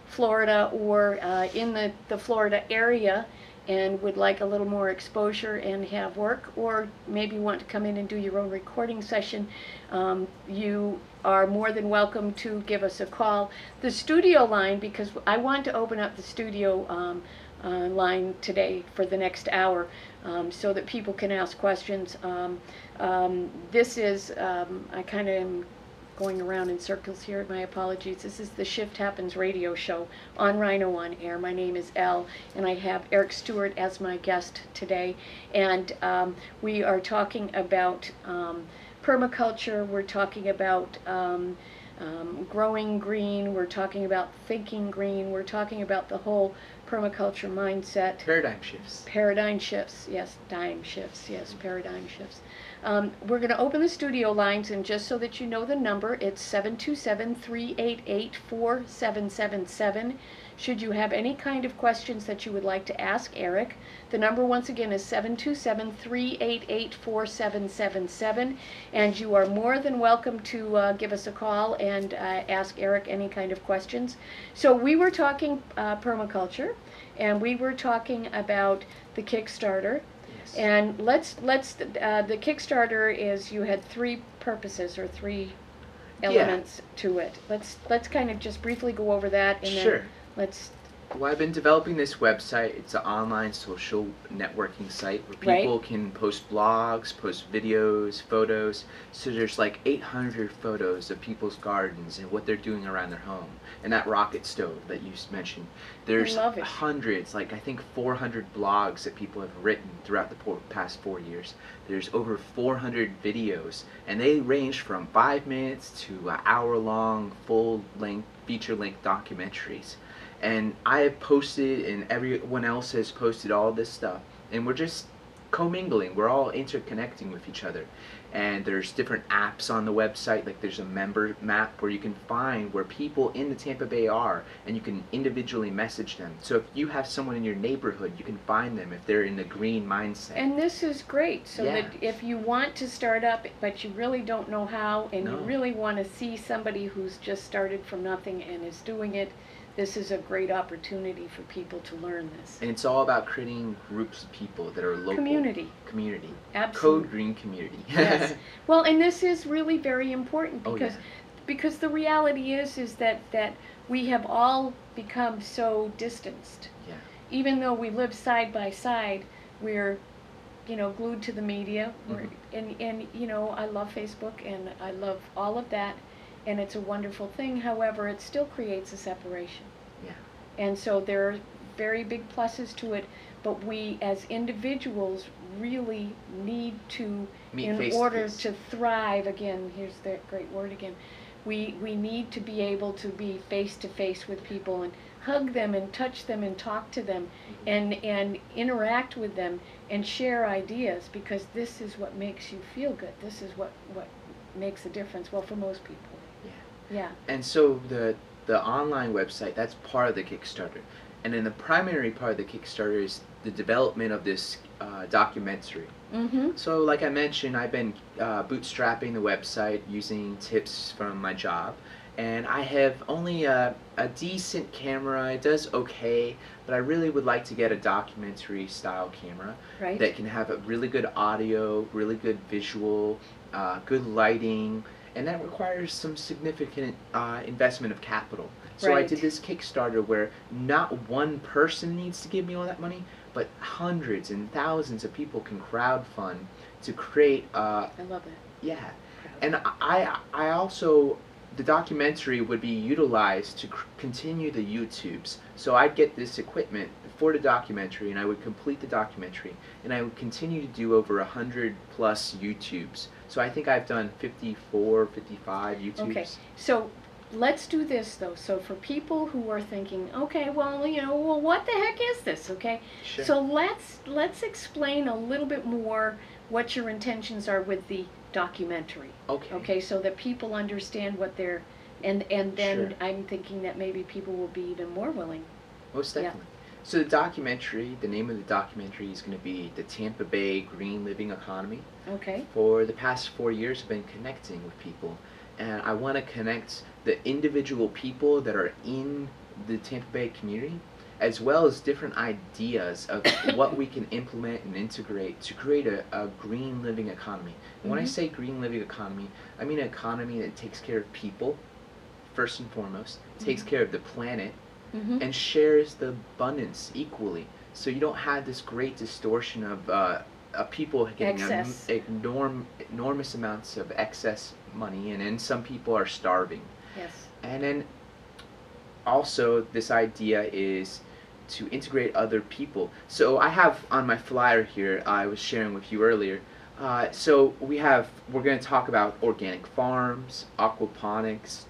Florida, or in the Florida area and would like a little more exposure and have work, or maybe want to come in and do your own recording session, you are more than welcome to give us a call. The studio line, because I want to open up the studio line today for the next hour so that people can ask questions. This is, I kind of am going around in circles here, my apologies. This is the Shift Happens radio show on Rhino on Air. My name is Elle, and I have Eric Stewart as my guest today. And we are talking about permaculture, we're talking about growing green, we're talking about thinking green, we're talking about the whole permaculture mindset. Paradigm shifts. Paradigm shifts, yes, paradigm shifts. We're going to open the studio lines, and just so that you know the number, it's 727-388-4777. should you have any kind of questions that you would like to ask Eric. The number once again is 727-388-4777, and you are more than welcome to give us a call and ask Eric any kind of questions. So we were talking permaculture, and we were talking about the Kickstarter. Yes. And the Kickstarter is, you had three purposes or three elements to it. Let's kind of just briefly go over that, and Sure. then let's. Well, I've been developing this website. It's an online social networking site where people can post blogs, post videos, photos. So there's like 800 photos of people's gardens and what they're doing around their home. And that rocket stove that you mentioned. There's hundreds, like I think 400 blogs that people have written throughout the past 4 years. There's over 400 videos, and they range from 5 minutes to an hour-long, full-length, feature-length documentaries. And I have posted, and everyone else has posted all this stuff, and we're just commingling. We're all interconnecting with each other. And there's different apps on the website, like there's a member map where you can find where people in the Tampa Bay are, and you can individually message them. So if you have someone in your neighborhood, you can find them if they're in the green mindset. And this is great, so that if you want to start up, but you really don't know how, and you really want to see somebody who's just started from nothing and is doing it, this is a great opportunity for people to learn this. And it's all about creating groups of people that are local. Community. Absolutely. Code Green community. Yes. Well, and this is really very important because the reality is that we have all become so distanced. Yeah. Even though we live side by side, we're glued to the media. And I love Facebook and I love all of that. And it's a wonderful thing. However, it still creates a separation. Yeah. And so there are very big pluses to it, but we as individuals really need to, in order to thrive, again, here's that great word again, we need to be able to be face to face with people and hug them and touch them and talk to them and interact with them and share ideas, because this is what makes you feel good. This is what makes a difference, well, for most people. Yeah. And so the online website, that's part of the Kickstarter. And then the primary part of the Kickstarter is the development of this documentary. So like I mentioned, I've been bootstrapping the website using tips from my job. And I have only a decent camera. It does okay, but I really would like to get a documentary style camera that can have a really good audio, really good visual, good lighting, and that requires some significant investment of capital. So I did this Kickstarter where not one person needs to give me all that money, but hundreds and thousands of people can crowdfund to create. I love it. Yeah, and I also, the documentary would be utilized to continue the YouTubes. So I'd get this equipment for the documentary, and I would complete the documentary, and I would continue to do over 100 plus YouTubes. So I think I've done 54, 55 YouTubes. Okay, so let's do this though. So for people who are thinking, okay, well, what the heck is this? Okay, Sure. So let's explain a little bit more what your intentions are with the documentary. Okay, so that people understand what they're, and then I'm thinking that maybe people will be even more willing. Most definitely. So the documentary, the name of the documentary is going to be The Tampa Bay Green Living Economy. Okay. For the past 4 years, I've been connecting with people, and I want to connect the individual people that are in the Tampa Bay community, as well as different ideas of what we can implement and integrate to create a green living economy. And when I say green living economy, I mean an economy that takes care of people, first and foremost, takes care of the planet, and shares the abundance equally. So you don't have this great distortion of people getting enormous amounts of excess money, and then some people are starving. Yes. And then also this idea is to integrate other people. So I have on my flyer here, I was sharing with you earlier, so we're going to talk about organic farms, aquaponics,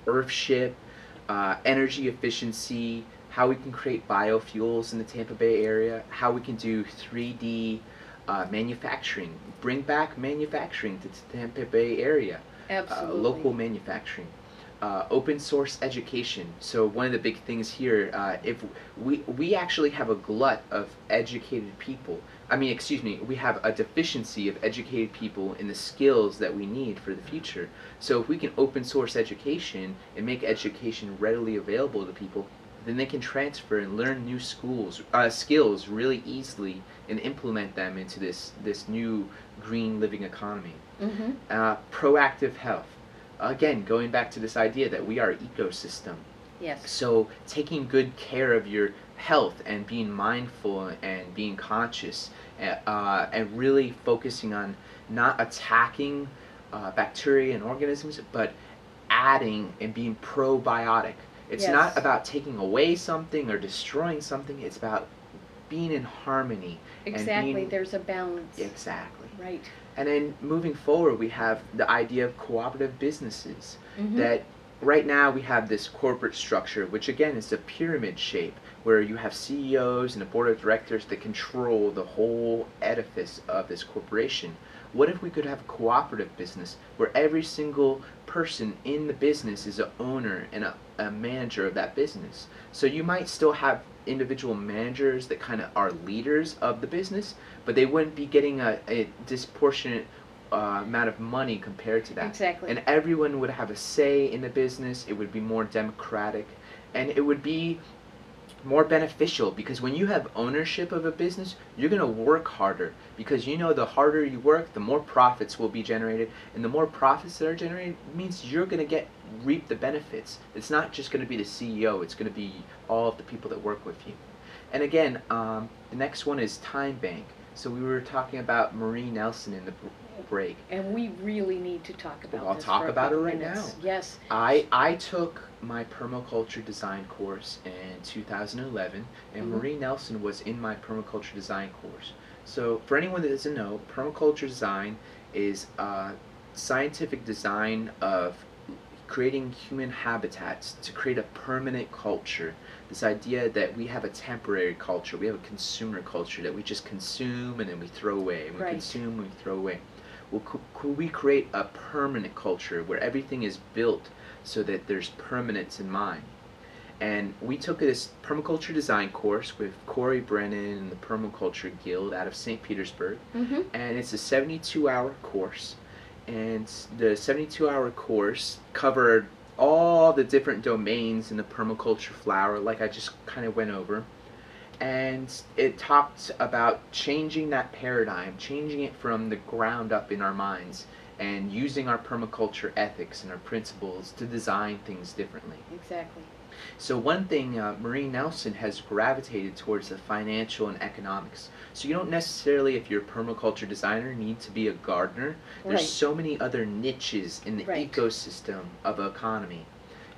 Earthship, energy efficiency, how we can create biofuels in the Tampa Bay area, how we can do 3D manufacturing, bring back manufacturing to the Tampa Bay area, Absolutely. Local manufacturing. open source education. So one of the big things here, if we actually have a glut of educated people. I mean, excuse me, we have a deficiency of educated people in the skills that we need for the future. So if we can open source education and make education readily available to people, then they can transfer and learn new skills really easily and implement them into this new green living economy. Proactive health. Again, going back to this idea that we are an ecosystem. Yes. So taking good care of your health and being mindful and being conscious and really focusing on not attacking bacteria and organisms, but adding and being probiotic. It's Yes. not about taking away something or destroying something. It's about being in harmony. Exactly. There's a balance. Exactly. Right. And then moving forward, we have the idea of cooperative businesses. That right now we have this corporate structure, which again is a pyramid shape, where you have CEOs and a board of directors that control the whole edifice of this corporation. What if we could have a cooperative business where every single person in the business is an owner and a manager of that business? So you might still have individual managers that kind of are leaders of the business, but they wouldn't be getting a disproportionate amount of money compared to that. Exactly. And everyone would have a say in the business. It would be more democratic, and it would be more beneficial, because when you have ownership of a business, you're going to work harder, because you know the harder you work, the more profits will be generated, and the more profits that are generated means you're going to reap the benefits. It's not just going to be the CEO, it's going to be all of the people that work with you. And again, the next one is time bank. So we were talking about Marie Nelson in the break. And we really need to talk about I'll this talk for a about it couple right minutes. now. Yes. I took my permaculture design course in 2011, and Marie Nelson was in my permaculture design course. So for anyone that doesn't know, permaculture design is scientific design of creating human habitats to create a permanent culture. This idea that we have a temporary culture, we have a consumer culture that we just consume and then we throw away, and we consume and we throw away. Well, could we create a permanent culture where everything is built so that there's permanence in mind? And we took this permaculture design course with Corey Brennan and the Permaculture Guild out of St. Petersburg. And it's a 72-hour course. And the 72-hour course covered all the different domains in the permaculture flower, like I just kind of went over. And it talked about changing that paradigm, changing it from the ground up in our minds, and using our permaculture ethics and our principles to design things differently. Exactly. So one thing, Marie Nelson has gravitated towards the financial and economics. So you don't necessarily, if you're a permaculture designer, need to be a gardener. There's so many other niches in the ecosystem of economy.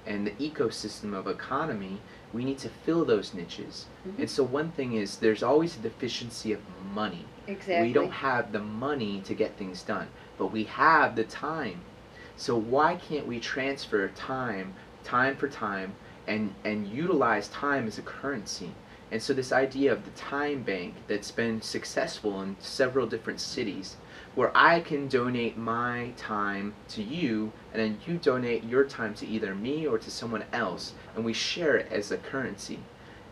And the ecosystem of economy, we need to fill those niches. And so one thing is, there's always a deficiency of money. Exactly. We don't have the money to get things done, but we have the time. So why can't we transfer time for time, and utilize time as a currency? And so this idea of the time bank that's been successful in several different cities, where I can donate my time to you, and then you donate your time to either me or to someone else, and we share it as a currency.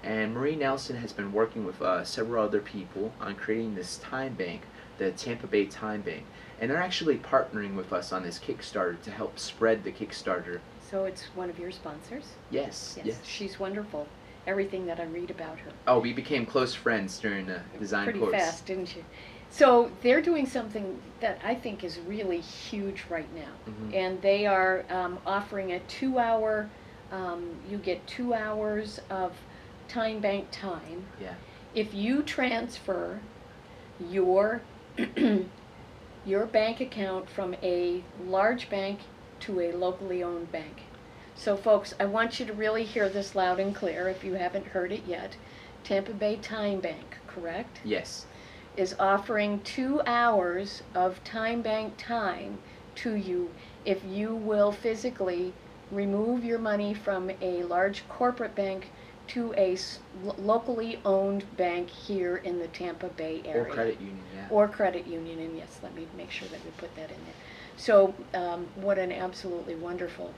And Marie Nelson has been working with several other people on creating this time bank, the Tampa Bay Time Bank. And they're actually partnering with us on this Kickstarter to help spread the Kickstarter. So it's one of your sponsors? Yes. She's wonderful. Everything that I read about her. Oh, we became close friends during the design course. Pretty fast, didn't you? So they're doing something that I think is really huge right now. And they are offering a 2-hour, you get 2 hours of time bank time. If you transfer your your bank account from a large bank to a locally owned bank. So folks, I want you to really hear this loud and clear if you haven't heard it yet. Tampa Bay Time Bank, correct? Yes. Is offering 2 hours of time bank time to you if you will physically remove your money from a large corporate bank to a locally owned bank here in the Tampa Bay area. Or credit union, Or credit union, and yes, let me make sure that we put that in there. So what an absolutely wonderful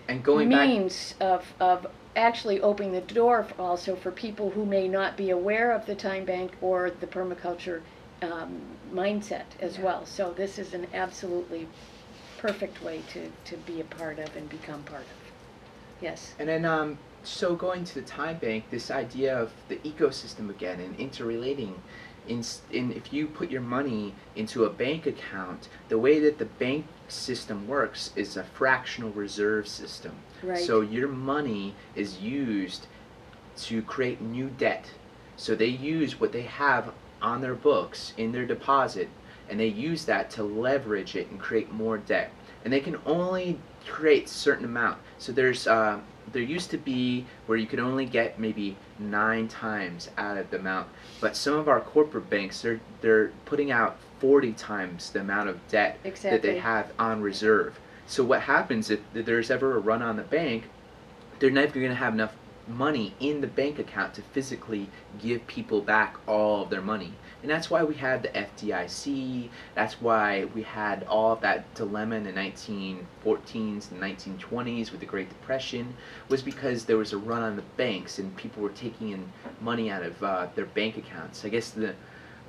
And going back, means of actually opening the door also for people who may not be aware of the time bank or the permaculture mindset as well. So this is an absolutely perfect way to be a part of and become part of. Yes. and then so going to the time bank, this idea of the ecosystem again and interrelating. In if you put your money into a bank account, the way that the bank system works is a fractional reserve system. Right. So your money is used to create new debt. So they use what they have on their books in their deposit, and they use that to leverage it and create more debt. And they can only create a certain amount. So there used to be where you could only get maybe 9 times out of the amount, but some of our corporate banks, they're putting out 40 times the amount of debt that they have on reserve. So what happens if there's ever a run on the bank, they're never going to have enough money in the bank account to physically give people back all of their money. And that's why we had the FDIC, that's why we had all of that dilemma in the 1914s and 1920s with the Great Depression, was because there was a run on the banks and people were taking in money out of their bank accounts. I guess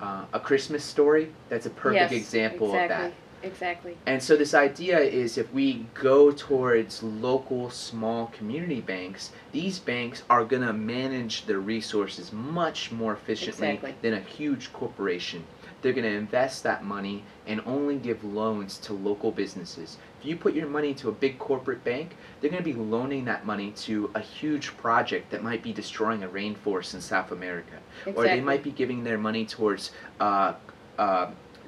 A Christmas Story, that's a perfect example of that. Exactly. And so this idea is if we go towards local small community banks, these banks are going to manage their resources much more efficiently than a huge corporation. They're going to invest that money and only give loans to local businesses. If you put your money to a big corporate bank, they're going to be loaning that money to a huge project that might be destroying a rainforest in South America. Or they might be giving their money towards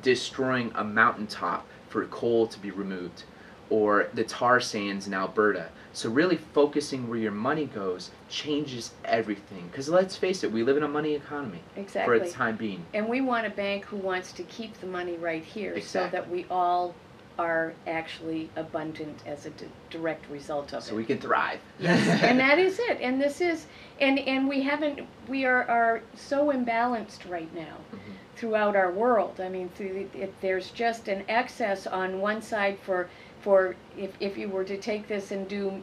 destroying a mountaintop for coal to be removed, or the tar sands in Alberta. So really focusing where your money goes changes everything. Because let's face it, we live in a money economy for the time being. And we want a bank who wants to keep the money right here so that we all are actually abundant as a direct result of it. So we can thrive. Yes, and that is it. And this is, and we are so imbalanced right now. Mm-hmm. Throughout our world. I mean, there's just an excess on one side for if you were to take this and do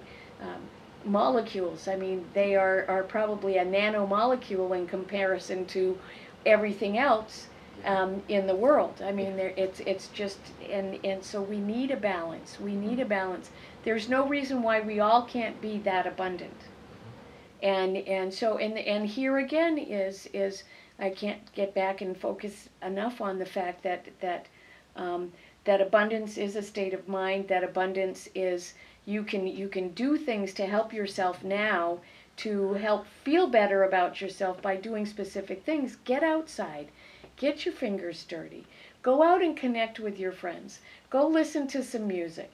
molecules. I mean, they are probably a nanomolecule in comparison to everything else in the world. I mean, it's just and so we need a balance. We need a balance. There's no reason why we all can't be that abundant. And so here again is I can't get back and focus enough on the fact that abundance is a state of mind. That abundance is you can do things to help yourself now, to help feel better about yourself by doing specific things. Get outside, get your fingers dirty, go out and connect with your friends. Go listen to some music.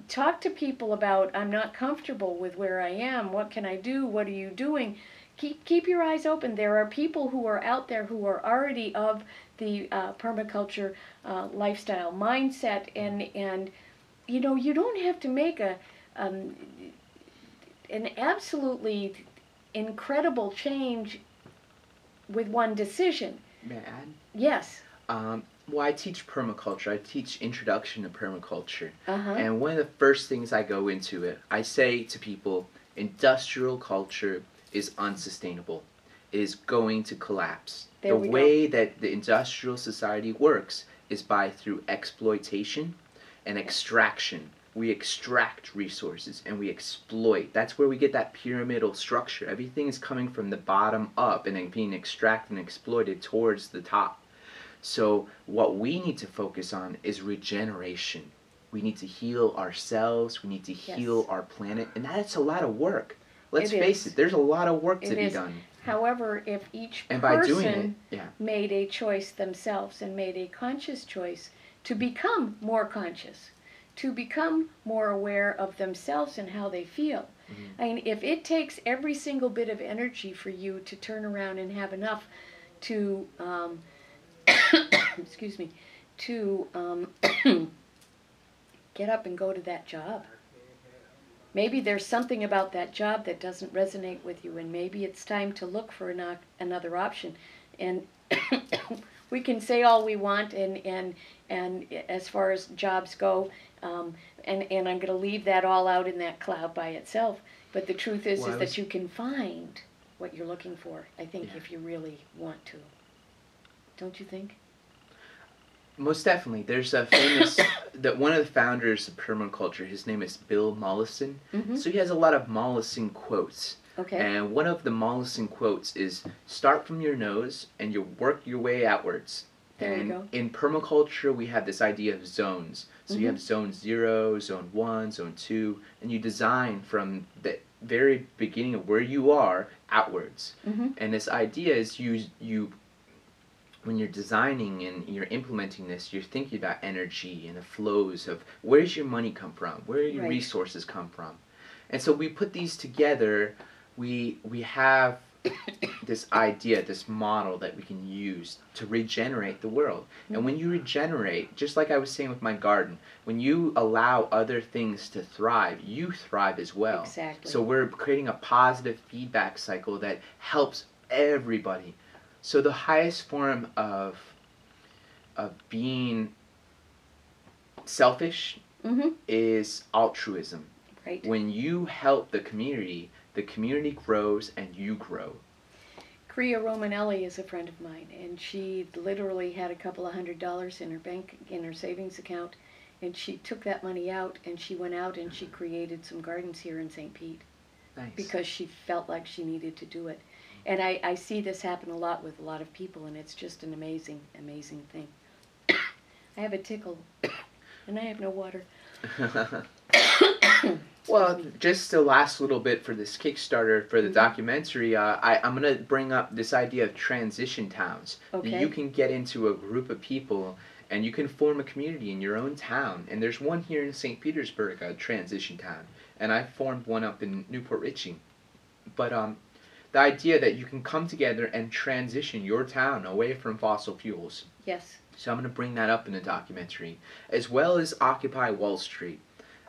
Talk to people about, I'm not comfortable with where I am. What can I do? What are you doing? Keep your eyes open. There are people who are out there who are already of the permaculture lifestyle mindset, and you know, you don't have to make an absolutely incredible change with one decision. May I add? Yes. Well, I teach permaculture. I teach introduction to permaculture. Uh-huh. And one of the first things I go into it, I say to people, industrial culture is unsustainable. It is going to collapse. The way that the industrial society works is through exploitation and extraction. We extract resources and we exploit. That's where we get that pyramidal structure. Everything is coming from the bottom up and then being extracted and exploited towards the top. So what we need to focus on is regeneration. We need to heal ourselves. We need to heal our planet. And that's a lot of work. Let's face it, there's a lot of work to be done. However, if each person made a choice themselves and made a conscious choice to become more conscious, to become more aware of themselves and how they feel. Mm-hmm. I mean, if it takes every single bit of energy for you to turn around and have enough to, excuse me, to get up and go to that job. Maybe there's something about that job that doesn't resonate with you, and maybe it's time to look for another option. And we can say all we want, and as far as jobs go, and I'm going to leave that all out in that cloud by itself. But the truth is, that you can find what you're looking for, I think, if you really want to. Don't you think? Most definitely. There's a famous, one of the founders of permaculture, his name is Bill Mollison. Mm-hmm. So he has a lot of Mollison quotes. Okay. And one of the Mollison quotes is, start from your nose and you work your way outwards. There you go. In permaculture, we have this idea of zones. So you have zone 0, zone 1, zone 2, and you design from the very beginning of where you are outwards. Mm-hmm. And this idea is you when you're designing and you're implementing this, you're thinking about energy and the flows of where does your money come from? Where do your resources come from? And so we put these together, we have this idea, this model that we can use to regenerate the world. And when you regenerate, just like I was saying with my garden, when you allow other things to thrive, you thrive as well. Exactly. So we're creating a positive feedback cycle that helps everybody. So the highest form of being selfish is altruism. Right. When you help the community grows and you grow. Kriya Romanelli is a friend of mine, and she literally had a couple of $100 in her savings account, and she took that money out and she went out and she created some gardens here in St. Pete. Nice. Because she felt like she needed to do it. And I see this happen a lot with a lot of people, and it's just an amazing, amazing thing. I have a tickle, and I have no water. Well, just the last little bit for this Kickstarter for the documentary, I'm going to bring up this idea of transition towns. Okay. You can get into a group of people and you can form a community in your own town. And there's one here in St. Petersburg, a transition town. And I formed one up in Newport Richie. But the idea that you can come together and transition your town away from fossil fuels. Yes. So I'm going to bring that up in the documentary, as well as Occupy Wall Street.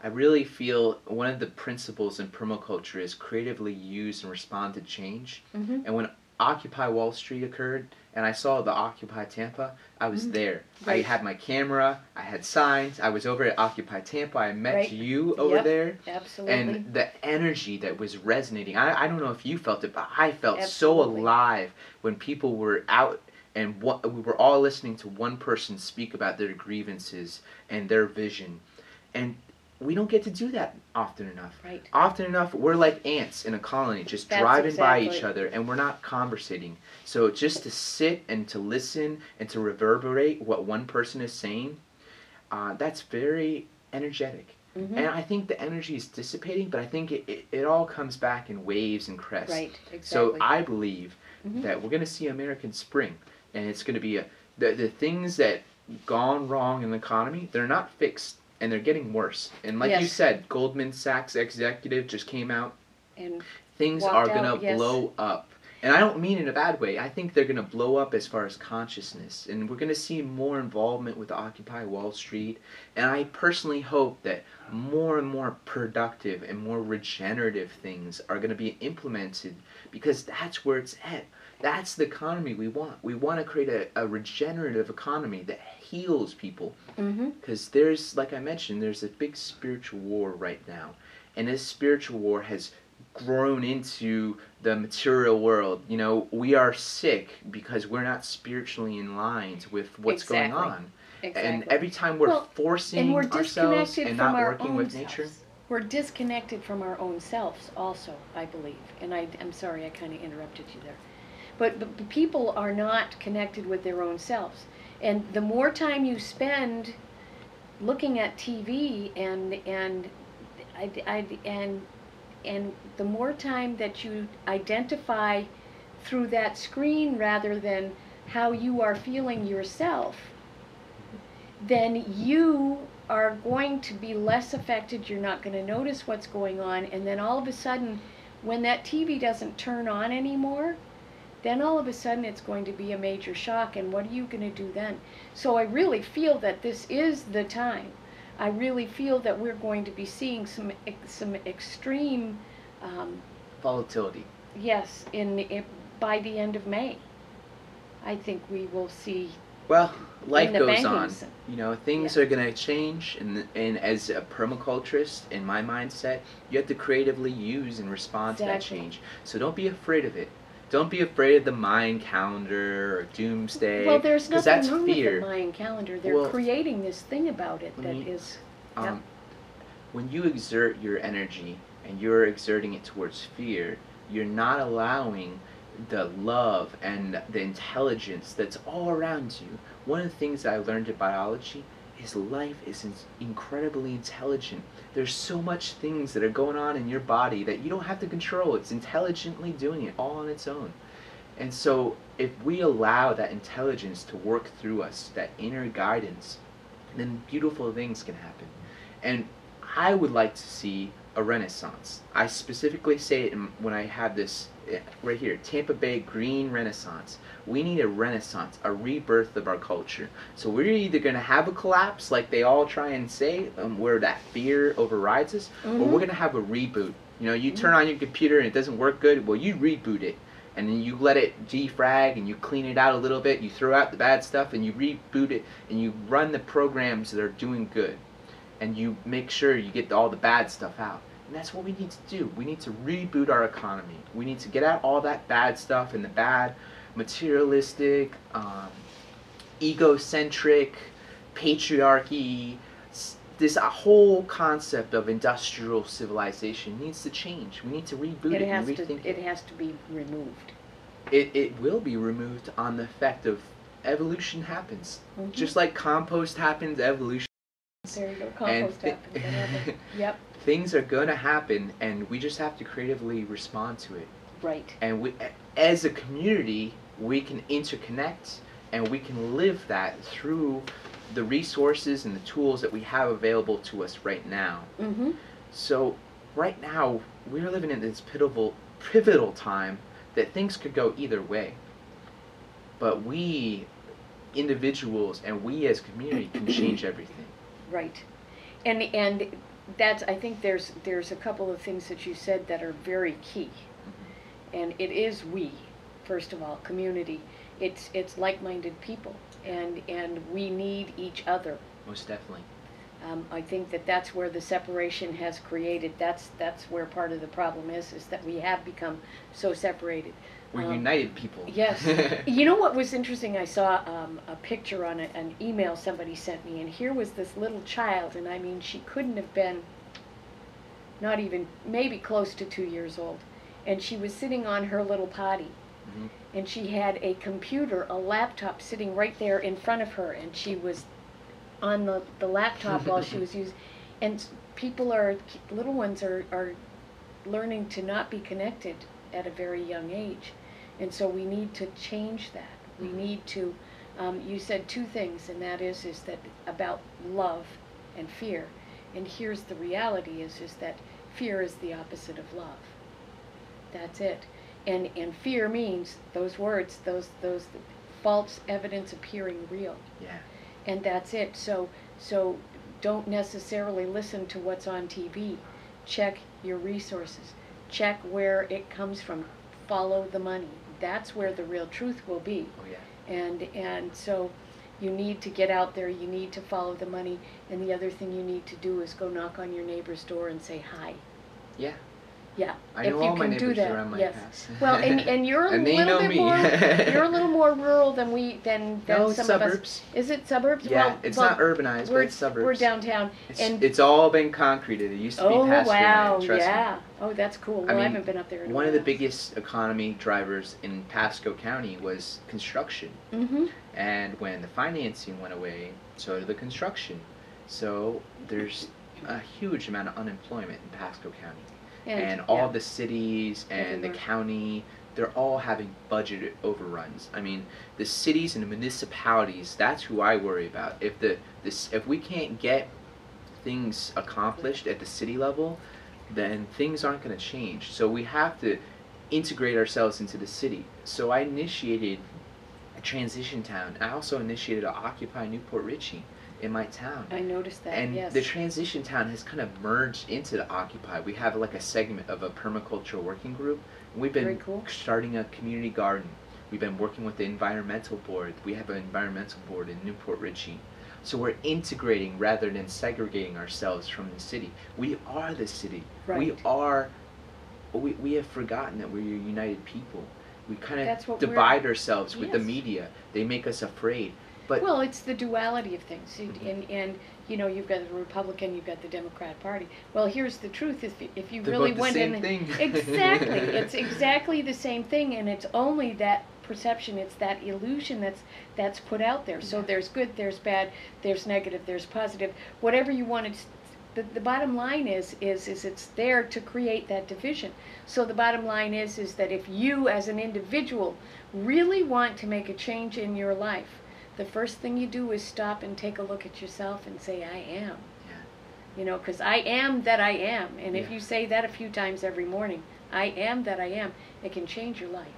I really feel one of the principles in permaculture is creatively use and respond to change. And when Occupy Wall Street occurred, and I saw the Occupy Tampa, I was there. Right. I had my camera, I had signs, I was over at Occupy Tampa, I met you over there. Absolutely. And the energy that was resonating, I don't know if you felt it, but I felt so alive when people were out and we were all listening to one person speak about their grievances and their vision. And we don't get to do that often enough. Right. Often enough, we're like ants in a colony, just driving by each other, and we're not conversating. So just to sit and to listen and to reverberate what one person is saying, that's very energetic. And I think the energy is dissipating, but I think it all comes back in waves and crests. Right, exactly. So I believe that we're going to see American Spring, and it's going to be the things that gone wrong in the economy, they're not fixed. And they're getting worse. And like you said, Goldman Sachs executive just came out. And things are going to blow up. And I don't mean in a bad way. I think they're going to blow up as far as consciousness. And we're going to see more involvement with Occupy Wall Street. And I personally hope that more and more productive and more regenerative things are going to be implemented, because that's where it's at. That's the economy we want. We want to create a regenerative economy that heals people. Because there's, like I mentioned, there's a big spiritual war right now. And this spiritual war has grown into the material world. You know, we are sick because we're not spiritually in line with what's going on. And every time we're forcing ourselves and not working with nature. We're disconnected from our own selves also, I believe. And I'm sorry, I kind of interrupted you there. But people are not connected with their own selves. And the more time you spend looking at TV and the more time that you identify through that screen rather than how you are feeling yourself, then you are going to be less affected. You're not going to notice what's going on. And then all of a sudden, when that TV doesn't turn on anymore, then all of a sudden it's going to be a major shock, and what are you going to do then? So I really feel that this is the time. I really feel that we're going to be seeing some extreme volatility. Yes, by the end of May. I think we will see Well, life the goes banking on. system. You know, things Yeah. are going to change, and as a permaculturist, in my mindset, you have to creatively use and respond to that Exactly. change. So don't be afraid of it. Don't be afraid of the Mayan calendar or Well, doomsday, there's because nothing that's wrong with the fear. Mayan calendar. They're Well, creating this thing about it let that me, is, yep, um, when you exert your energy and you're exerting it towards fear, you're not allowing the love and the intelligence that's all around you. One of the things that I learned in biology is life is incredibly intelligent. There's so much things that are going on in your body that you don't have to control. It's intelligently doing it all on its own. And so if we allow that intelligence to work through us, that inner guidance, then beautiful things can happen. And I would like to see a renaissance. I specifically say it when I have this right here, Tampa Bay Green Renaissance. We need a renaissance, a rebirth of our culture. So we're either going to have a collapse like they all try and say, where that fear overrides us, or we're going to have a reboot. You know, you turn on your computer and it doesn't work good, well, you reboot it. And then you let it defrag and you clean it out a little bit, you throw out the bad stuff and you reboot it and you run the programs that are doing good. And you make sure you get all the bad stuff out. And that's what we need to do. We need to reboot our economy. We need to get out all that bad stuff and the bad materialistic, egocentric, patriarchy. This whole concept of industrial civilization needs to change. We need to reboot it and rethink it. It has to be removed. It will be removed on the effect of evolution happens. Just like compost happens, evolution. There you go, compost happens. Yep. Things are going to happen, and we just have to creatively respond to it. Right. And we, as a community, we can interconnect, and we can live that through the resources and the tools that we have available to us right now. Mm-hmm. So right now, we're living in this pivotal time that things could go either way. But we, individuals, and we as a community can change everything. Right. And that's, I think there's a couple of things that you said that are very key. And it is we, first of all, community. It's like-minded people, and we need each other. Most definitely. I think that's where the separation has created. That's where part of the problem is that we have become so separated. We're united people. Yes. You know what was interesting? I saw a picture on an email somebody sent me, and here was this little child, and I mean, she couldn't have been not even, maybe close to 2 years old. And she was sitting on her little potty. Mm-hmm. And she had a computer, a laptop sitting right there in front of her, and she was on the laptop while she was using. And little ones are learning to not be connected at a very young age. And so we need to change that. We need to, you said two things, and that is that about love and fear. And here's the reality is that fear is the opposite of love. That's it. And fear means those words, those false evidence appearing real. Yeah. And that's it. So don't necessarily listen to what's on TV. Check your resources. Check where it comes from. Follow the money. That's where the real truth will be. Oh yeah. And so you need to get out there. You need to follow the money. And the other thing you need to do is go knock on your neighbor's door and say hi. Yeah. Yeah, I know if you all my can do neighbors that, around my yes. house. Well, and you're a and they little know bit me. more. You're a little more rural than some suburbs. of us. Is it suburbs? Yeah, well, it's not urbanized, but it's suburbs. We're downtown, it's all been concreted. It used to be pasture land. Trust me. Oh, that's cool. Well, I haven't been up there in a while. One of the biggest economy drivers in Pasco County was construction. Mm-hmm. And when the financing went away, so did the construction. So there's a huge amount of unemployment in Pasco County. And all the cities and the county, they're all having budget overruns. I mean, the cities and the municipalities, that's who I worry about. If we can't get things accomplished at the city level, then things aren't going to change. So we have to integrate ourselves into the city. So I initiated a transition town. I also initiated an Occupy Newport Richie in my town. I noticed that, and yes. The transition town has kind of merged into the Occupy. We have like a segment of a permaculture working group. And we've been starting a community garden. We've been working with the environmental board. We have an environmental board in Newport Richey. So we're integrating rather than segregating ourselves from the city. We are the city. Right. We have forgotten that we're a united people. We kind That's of what divide ourselves with the Yes. media. They make us afraid. But Well, it's the duality of things, and you know, you've got the Republican, you've got the Democrat Party. Well, here's the truth: if you they're really both the went same in, thing. exactly, it's exactly the same thing, and it's only that perception, it's that illusion that's put out there. So there's good, there's bad, there's negative, there's positive, whatever you want to. The bottom line is it's there to create that division. So the bottom line is that if you as an individual really want to make a change in your life, the first thing you do is stop and take a look at yourself and say, I am. Yeah. You know, because I am that I am. And if Yeah. you say that a few times every morning, I am that I am, it can change your life.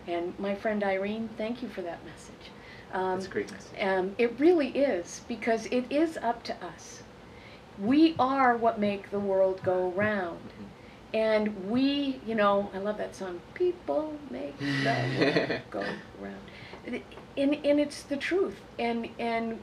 And my friend Irene, thank you for that message. That's a great message. It really is, because it is up to us. We are what make the world go round. And we, you know, I love that song, people make the world go round. And it's the truth. And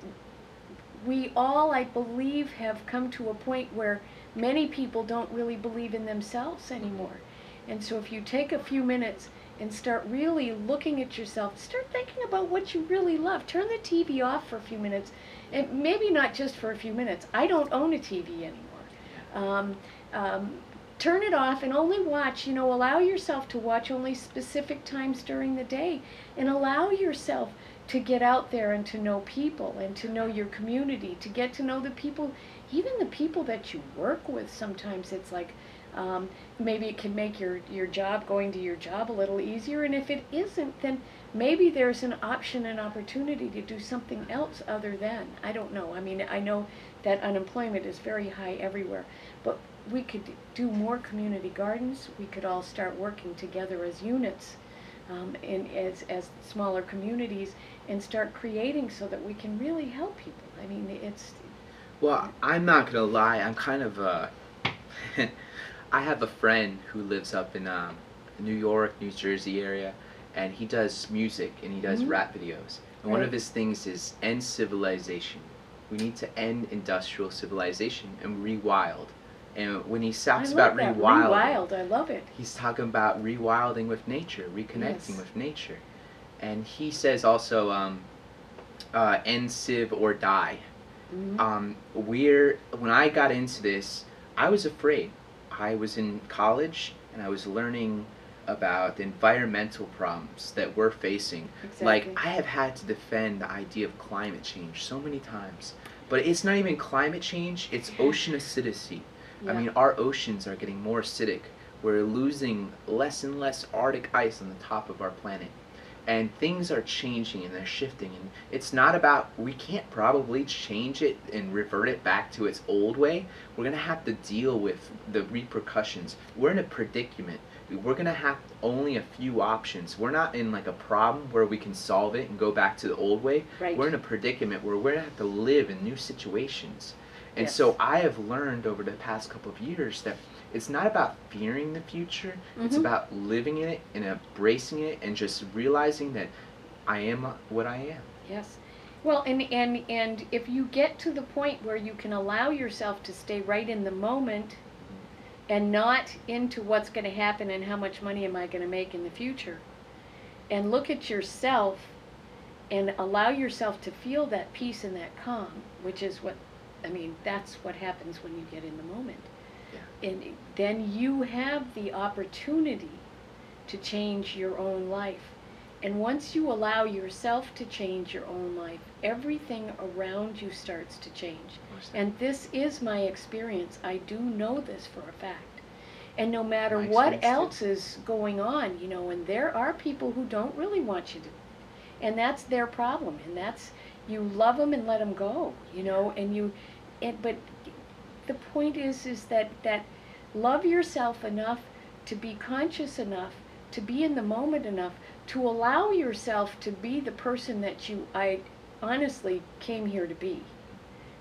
we all, I believe, have come to a point where many people don't really believe in themselves anymore. And so if you take a few minutes and start really looking at yourself, start thinking about what you really love. Turn the TV off for a few minutes, and maybe not just for a few minutes. I don't own a TV anymore. Turn it off and only watch, you know, allow yourself to watch only specific times during the day, and allow yourself to get out there and to know people and to know your community, to get to know the people, even the people that you work with. Sometimes it's like, maybe it can make your job, going to your job, a little easier, and if it isn't, then maybe there's an option, an opportunity to do something else other than. I don't know. I mean, I know that unemployment is very high everywhere, but we could do more community gardens. We could all start working together as units, as smaller communities, and start creating so that we can really help people. I mean, it's... Well, I'm not going to lie. I'm kind of I have a friend who lives up in New York, New Jersey area, and he does music and he does rap videos. And one of his things is end civilization. We need to end industrial civilization and rewild. And when he talks about rewilding, I love it. he's talking about rewilding with nature, reconnecting with nature. And he says also, end civ or die. When I got into this, I was afraid. I was in college and I was learning about the environmental problems that we're facing. Exactly. Like, I have had to defend the idea of climate change so many times. But it's not even climate change, it's ocean acidity. Yeah. I mean, our oceans are getting more acidic. We're losing less and less Arctic ice on the top of our planet. And things are changing and they're shifting. And it's not about, we can't probably change it and revert it back to its old way. We're going to have to deal with the repercussions. We're in a predicament. We're going to have only a few options. We're not in like a problem where we can solve it and go back to the old way. Right. We're in a predicament where we're going to have to live in new situations. And Yes. so I have learned over the past couple of years that it's not about fearing the future. It's about living in it and embracing it and just realizing that I am what I am. Yes. Well, and if you get to the point where you can allow yourself to stay right in the moment and not into what's going to happen and how much money am I going to make in the future, and look at yourself and allow yourself to feel that peace and that calm, which is what, I mean, that's what happens when you get in the moment. Yeah. And then you have the opportunity to change your own life. And once you allow yourself to change your own life, everything around you starts to change. And this is my experience. I do know this for a fact. And no matter what else is going on, you know, and there are people who don't really want you to, and that's their problem. And that's, you love them and let them go, you know, but the point is that love yourself enough to be conscious enough, to be in the moment enough, to allow yourself to be the person that I honestly came here to be.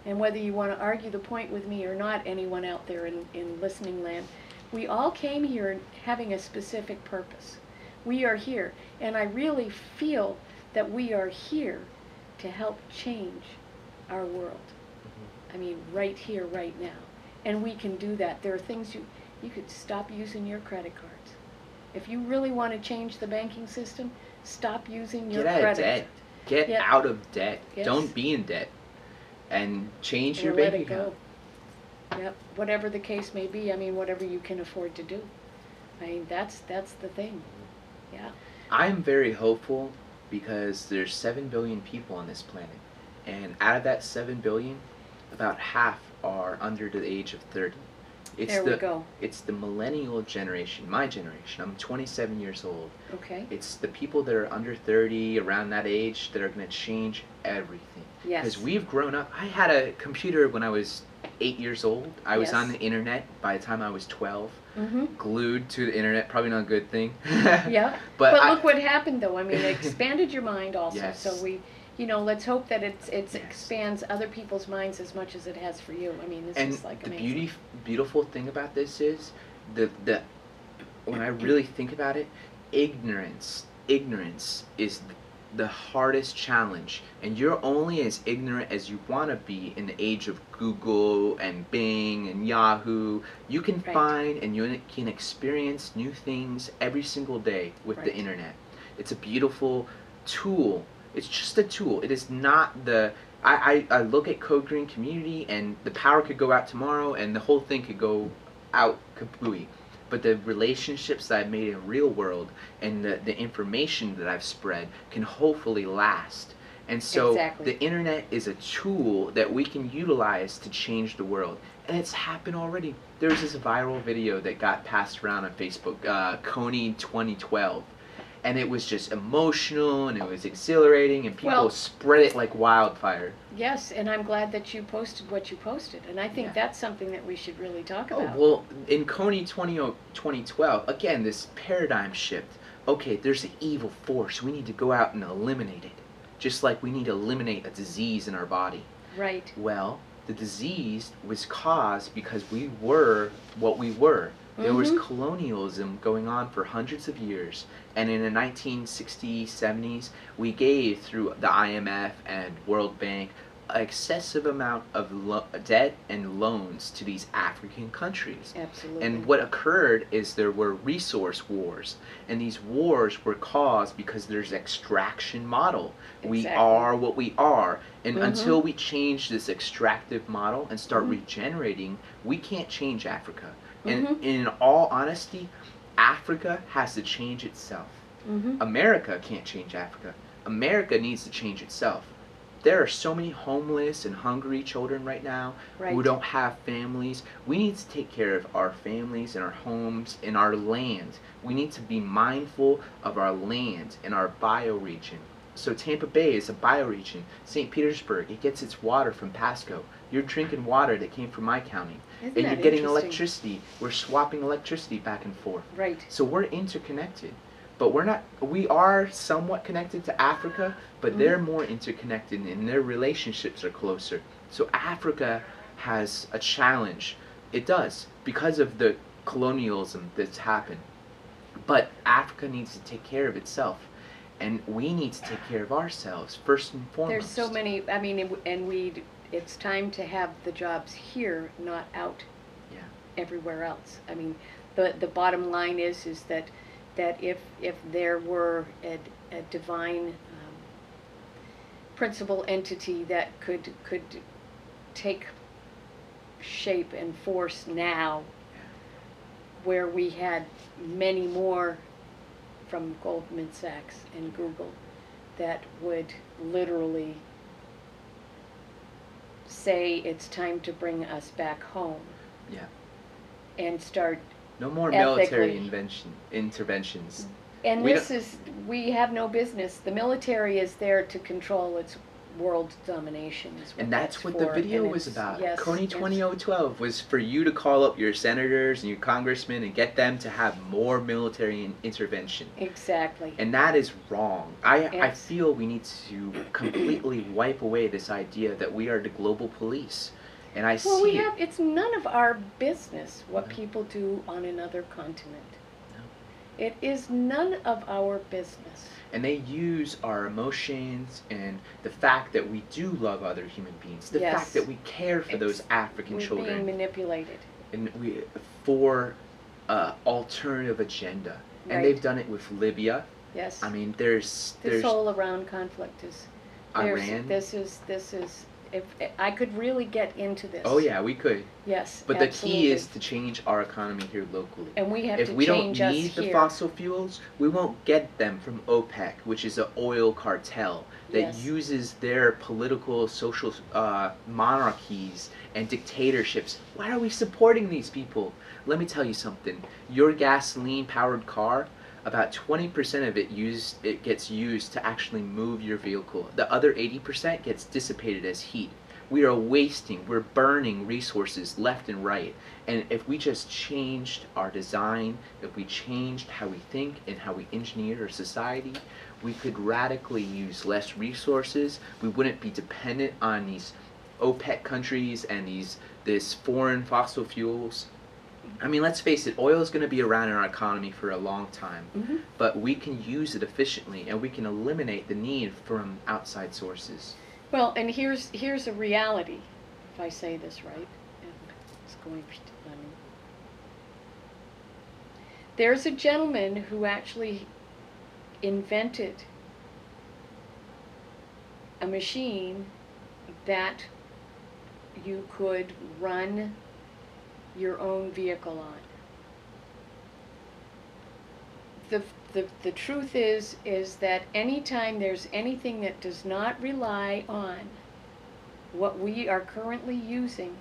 And whether you want to argue the point with me or not, anyone out there in listening land, we all came here having a specific purpose. We are here. And I really feel that we are here to help change our world. I mean, right here, right now. And we can do that. There are things you could stop using your credit cards. If you really want to change the banking system, stop using your Get out credit. of debt. Get Yep. out of debt. Yes. Don't be in debt. And change Or your let bank it account. go. Yep. Whatever the case may be, I mean, whatever you can afford to do. I mean, that's the thing. Yeah. I'm very hopeful because there's 7 billion people on this planet. And out of that 7 billion, about half are under the age of 30. There we go. It's the millennial generation, my generation. I'm 27 years old. Okay. It's the people that are under 30, around that age, that are going to change everything. Yes. Because we've grown up. I had a computer when I was 8 years old. I was Yes. on the internet by the time I was 12. Mm-hmm. Glued to the internet, probably not a good thing. Yeah. But look what happened, though. I mean, it expanded your mind also. Yes. So let's hope that it Yes. expands other people's minds as much as it has for you. I mean, this And is like the amazing. beautiful thing about this is the when I really think about it, ignorance is the hardest challenge, and you're only as ignorant as you want to be in the age of Google and Bing and Yahoo. You can Right. find and you can experience new things every single day with the Right. internet. It's a beautiful tool. It's just a tool. It is not the I look at Code Green Community and the power could go out tomorrow and the whole thing could go out kapooey. But the relationships that I've made in real world and the information that I've spread can hopefully last. And so Exactly. the internet is a tool that we can utilize to change the world. And it's happened already. There was this viral video that got passed around on Facebook, Coney 2012. And it was just emotional and it was exhilarating and people Well- spread it like wildfire. Yes, and I'm glad that you posted what you posted. And I think Yeah. that's something that we should really talk Oh, about. well, in Coney 2012, again, this paradigm shift. Okay, there's an evil force. We need to go out and eliminate it. Just like we need to eliminate a disease in our body. Right. Well, the disease was caused because we were what we were. There was Mhm. colonialism going on for hundreds of years. And in the 1960s, 70s, we gave, through the IMF and World Bank, an excessive amount of debt and loans to these African countries. Absolutely. And what occurred is there were resource wars. And these wars were caused because there's extraction model. We Exactly. are what we are. And Mhm. until we change this extractive model and start Mhm. regenerating, we can't change Africa. And Mhm. in all honesty, Africa has to change itself. Mm-hmm. America can't change Africa. America needs to change itself. There are so many homeless and hungry children right now who Right. don't have families. We need to take care of our families and our homes and our land. We need to be mindful of our land and our bioregion. So Tampa Bay is a bioregion. St. Petersburg, it gets its water from Pasco. You're drinking water that came from my county. Isn't And that you're getting interesting? electricity. We're swapping electricity back and forth. Right. So we're interconnected. But we're not, we are somewhat connected to Africa, but Mhm. they're more interconnected and their relationships are closer. So Africa has a challenge. It does, because of the colonialism that's happened. But Africa needs to take care of itself. And we need to take care of ourselves, first and foremost. There's so many, I mean, it's time to have the jobs here, not out Yeah. everywhere else. I mean, the bottom line is that if there were a divine principal entity that could take shape and force now, where we had many more from Goldman Sachs and Google that would literally say it's time to bring us back home Yeah. and start. No more Ethically. military interventions. And We we have no business. The military is there to control its world domination. Is what And that's what the for, video and was it's- about. Yes, Coney yes. 2012 was for you to call up your senators and your congressmen and get them to have more military intervention. Exactly. And that is wrong. I Yes. feel we need to completely wipe away this idea that we are the global police. And I Well, see it's none of our business what No. people do on another continent. No. It is none of our business. And they use our emotions and the fact that we do love other human beings, the Yes. fact that we care for those African We're children, being manipulated. and we for alternative agenda. Right. And they've done it with Libya. Yes. I mean, there's This whole Iran conflict is. Iran. This is. If I could really get into this. Oh yeah, we could. Yes. But absolutely. the key is to change our economy here locally. And we have If to we don't change us need the here. fossil fuels, we won't get them from OPEC, which is an oil cartel that Yes. uses their political, social monarchies and dictatorships. Why are we supporting these people? Let me tell you something. Your gasoline-powered car, about 20% of it gets used to actually move your vehicle. The other 80% gets dissipated as heat. We are wasting, we're burning resources left and right. And if we just changed our design, if we changed how we think and how we engineer our society, we could radically use less resources. We wouldn't be dependent on these OPEC countries and this foreign fossil fuels. I mean, let's face it, oil is going to be around in our economy for a long time, Mhm. but we can use it efficiently and we can eliminate the need from outside sources. Well, and here's a reality, if I say this right. And it's going. There's a gentleman who actually invented a machine that you could run your own vehicle on. The truth is that anytime there's anything that does not rely on what we are currently using,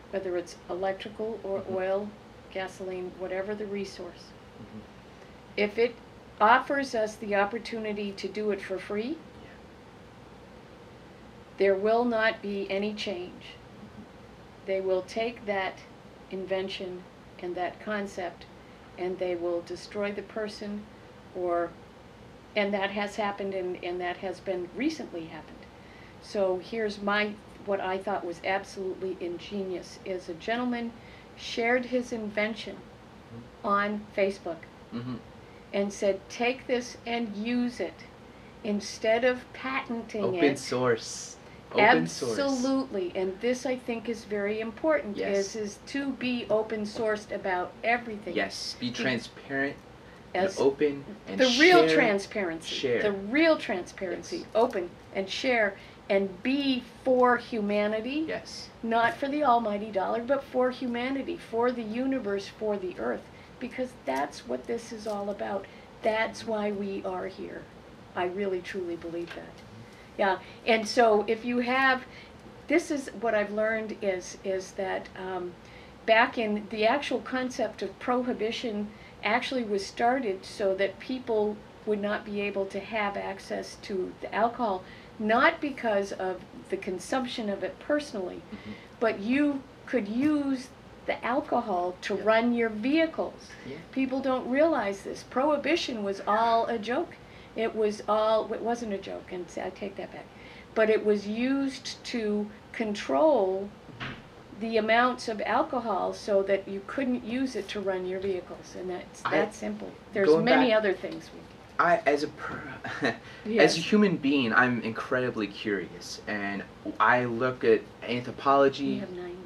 whether it's electrical or oil, gasoline, whatever the resource, if it offers us the opportunity to do it for free, there will not be any change. They will take that invention and that concept and they will destroy the person, and that has happened and that has been recently happened. So here's what I thought was absolutely ingenious is a gentleman shared his invention on Facebook and said, take this and use it instead of patenting it. Open source. Absolutely, and this I think is very important. Yes. Is to be open sourced about everything. Yes, be transparent, as and open, and the real transparency. Share. The real transparency. Yes. Open and share and be for humanity. Yes. Not for the almighty dollar, but for humanity, for the universe, for the earth, because that's what this is all about. That's why we are here. I really truly believe that. Yeah, and so if you have, this is what I've learned is that back in the actual concept of prohibition actually was started so that people would not be able to have access to the alcohol, not because of the consumption of it personally, but you could use the alcohol to run your vehicles. Yeah. People don't realize this. Prohibition was all a joke. It wasn't a joke, and I take that back. But it was used to control the amounts of alcohol so that you couldn't use it to run your vehicles, and that's that simple. There's many other things. As a human being, I'm incredibly curious, and I look at anthropology. You have 9 minutes.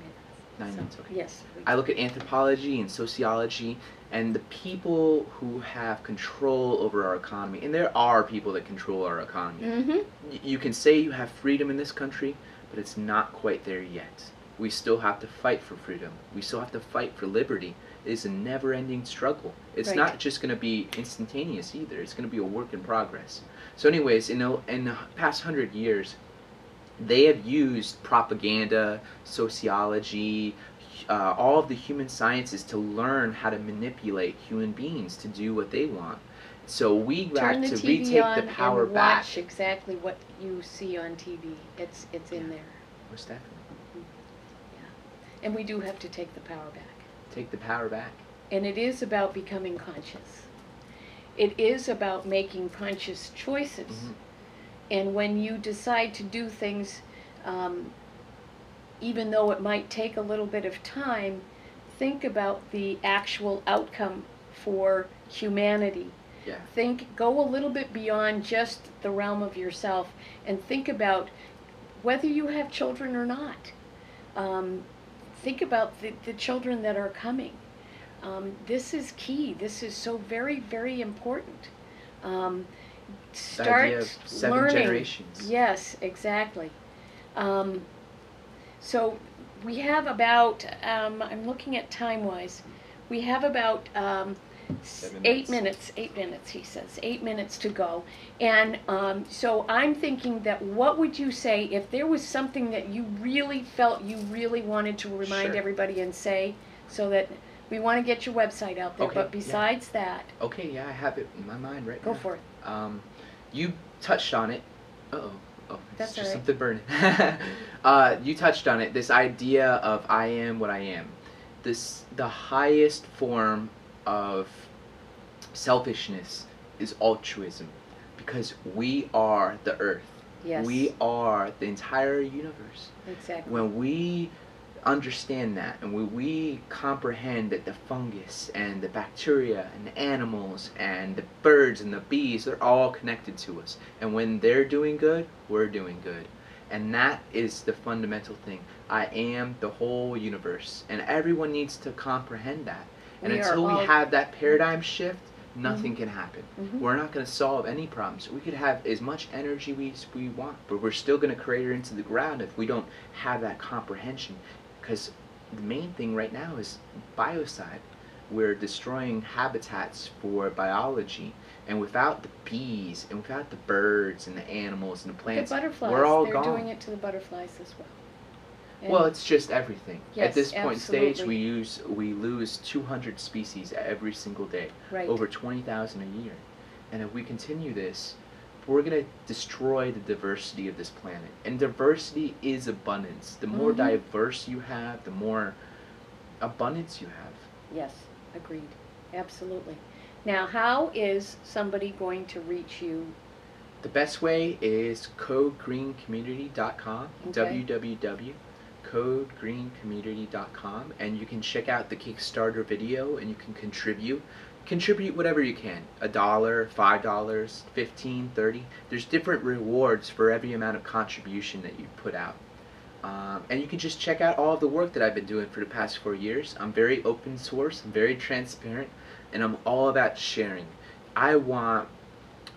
9 minutes, okay. Yes. I look at anthropology and sociology, and the people who have control over our economy, and there are people that control our economy. You can say you have freedom in this country, but it's not quite there yet. We still have to fight for freedom. We still have to fight for liberty. It is a never-ending struggle. It's not just going to be instantaneous either. It's going to be a work in progress. So anyways, in the past 100 years, they have used propaganda, sociology, all of the human sciences to learn how to manipulate human beings to do what they want. So we got to retake the power back. Watch exactly what you see on TV. It's in there. Most definitely. Yeah. And we do have to take the power back. Take the power back. And it is about becoming conscious. It is about making conscious choices. And when you decide to do things, even though it might take a little bit of time, think about the actual outcome for humanity. Yeah. Go a little bit beyond just the realm of yourself and think about whether you have children or not. Think about the children that are coming. This is key. This is so very, very important. The idea of 7 learning. generations. Yes, exactly. So we have about, I'm looking at time-wise, we have about 8 minutes, 8 minutes, he says, 8 minutes to go. And so I'm thinking that what would you say if there was something that you really felt you really wanted to remind Sure. everybody and say, so that we want to get your website out there, Okay, but besides that, Okay, yeah, I have it in my mind right go now. for it. You touched on it. Oh, That's it's just all something burning. You touched on it. This idea of I am what I am. The highest form of selfishness is altruism, because we are the earth. Yes. We are the entire universe. Exactly. When we understand that, and when we comprehend that the fungus and the bacteria and the animals and the birds and the bees, they're all connected to us, and when they're doing good, we're doing good. And that is the fundamental thing. I am the whole universe, and everyone needs to comprehend that. And until we have that paradigm shift, nothing can happen. We're not going to solve any problems. We could have as much energy we want, but we're still going to crater into the ground if we don't have that comprehension. Because the main thing right now is biocide. We're destroying habitats for biology, and without the bees and without the birds and the animals and the plants, the butterflies, we're all they're gone. doing it to the butterflies as well. And well, it's just everything. Yes, at this point absolutely. stage, we lose 200 species every single day, Right. over 20,000 a year. And if we continue this, we're going to destroy the diversity of this planet. And diversity is abundance. The more diverse you have, the more abundance you have. Yes, agreed. Absolutely. Now, how is somebody going to reach you? The best way is codegreencommunity.com, Okay. www.codegreencommunity.com, and you can check out the Kickstarter video and you can contribute. Contribute whatever you can, $1, $5, 15, 30. There's different rewards for every amount of contribution that you put out. And you can just check out all of the work that I've been doing for the past 4 years. I'm very open source, I'm very transparent, and I'm all about sharing. I want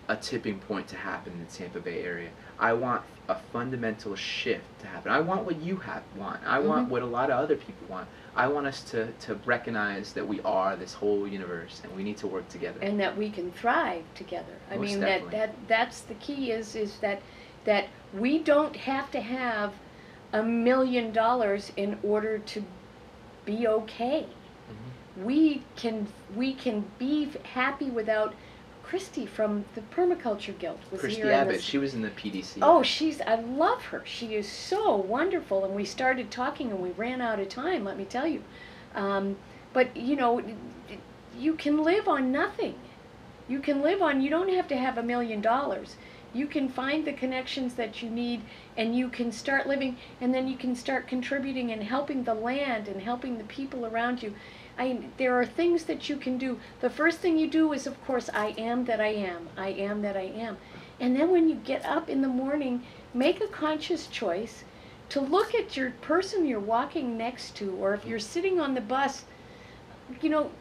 a tipping point to happen in the Tampa Bay area. I want a fundamental shift to happen. I want what you want. I want what a lot of other people want. I want us to recognize that we are this whole universe and we need to work together. And that we can thrive together. I Most mean, definitely. that's the key is that we don't have to have $1 million in order to be okay. We can be happy without. Christy from the Permaculture Guild was Christy here. Abbott, she was in the PDC. Oh, I love her. She is so wonderful, and we started talking and we ran out of time, let me tell you. But, you know, you can live on nothing. You don't have to have $1 million. You can find the connections that you need, and you can start living, and then you can start contributing and helping the land and helping the people around you. There are things that you can do. The first thing you do is, of course, I am that I am. I am that I am. And then when you get up in the morning, make a conscious choice to look at your person you're walking next to, or if you're sitting on the bus, you know,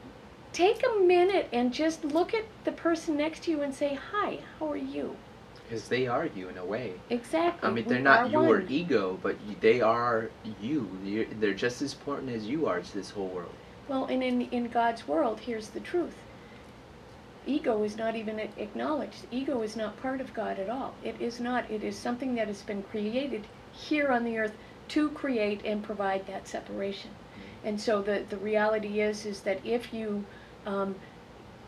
take a minute and just look at the person next to you and say, hi, how are you? Because they are you in a way. Exactly. I mean, they're not your ego, but they are you. They're just as important as you are to this whole world. Well, and in God's world, here's the truth. Ego is not even acknowledged. Ego is not part of God at all. It is not. It is something that has been created here on the earth to create and provide that separation. And so the reality is that if you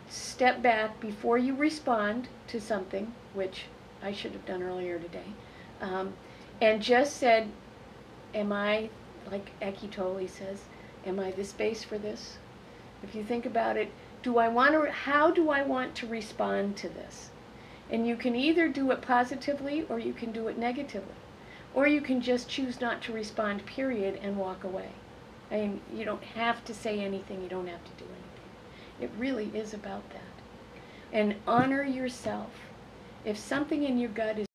step back before you respond to something, which I should have done earlier today, and just said, am I, like Eckhart Tolle says, am I the space for this? If you think about it, how do I want to respond to this? And you can either do it positively or you can do it negatively. Or you can just choose not to respond, period, and walk away. I mean, you don't have to say anything, you don't have to do anything. It really is about that. And honor yourself. If something in your gut is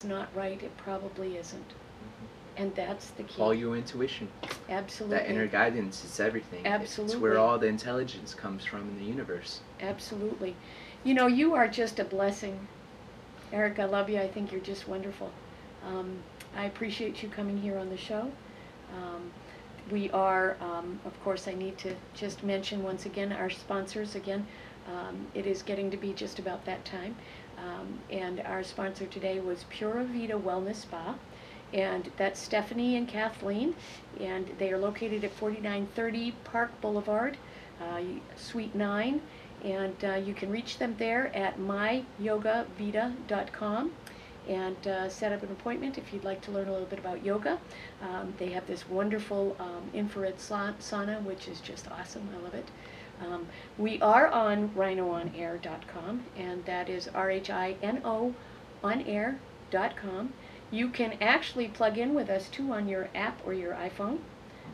not right, it probably isn't. And that's the key. Follow your intuition. Absolutely. That inner guidance is everything. Absolutely. It's where all the intelligence comes from in the universe. Absolutely. You know, you are just a blessing. Eric, I love you. I think you're just wonderful. I appreciate you coming here on the show. We are, of course, I need to just mention once again our sponsors again. It is getting to be just about that time. And our sponsor today was Pura Vida Wellness Spa. And that's Stephanie and Kathleen. And they are located at 4930 Park Boulevard, Suite 9. And you can reach them there at myyogavita.com and set up an appointment if you'd like to learn a little bit about yoga. They have this wonderful infrared sauna, which is just awesome. I love it. We are on rhinoonair.com, and that is RHINO onair.com. You can actually plug in with us too on your app or your iPhone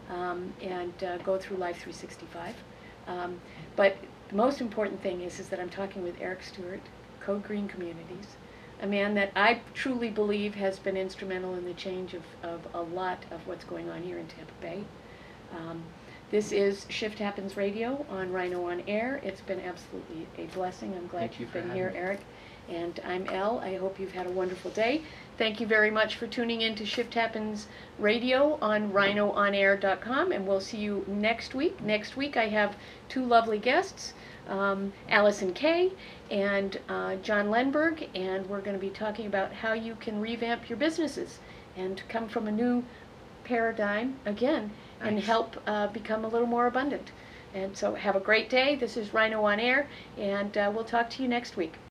and go through Life 365. But the most important thing is that I'm talking with Eric Stewart, Code Green Communities, a man that I truly believe has been instrumental in the change of a lot of what's going on here in Tampa Bay. This is Shift Happens Radio on Rhino on Air. It's been absolutely a blessing. I'm glad you've been here, Eric. And I'm Elle. I hope you've had a wonderful day. Thank you very much for tuning in to Shift Happens Radio on rhinoonair.com, and we'll see you next week. Next week I have two lovely guests, Allison Kay and John Lenberg, and we're going to be talking about how you can revamp your businesses and come from a new paradigm again and help become a little more abundant. And so have a great day. This is Rhino on Air, and we'll talk to you next week.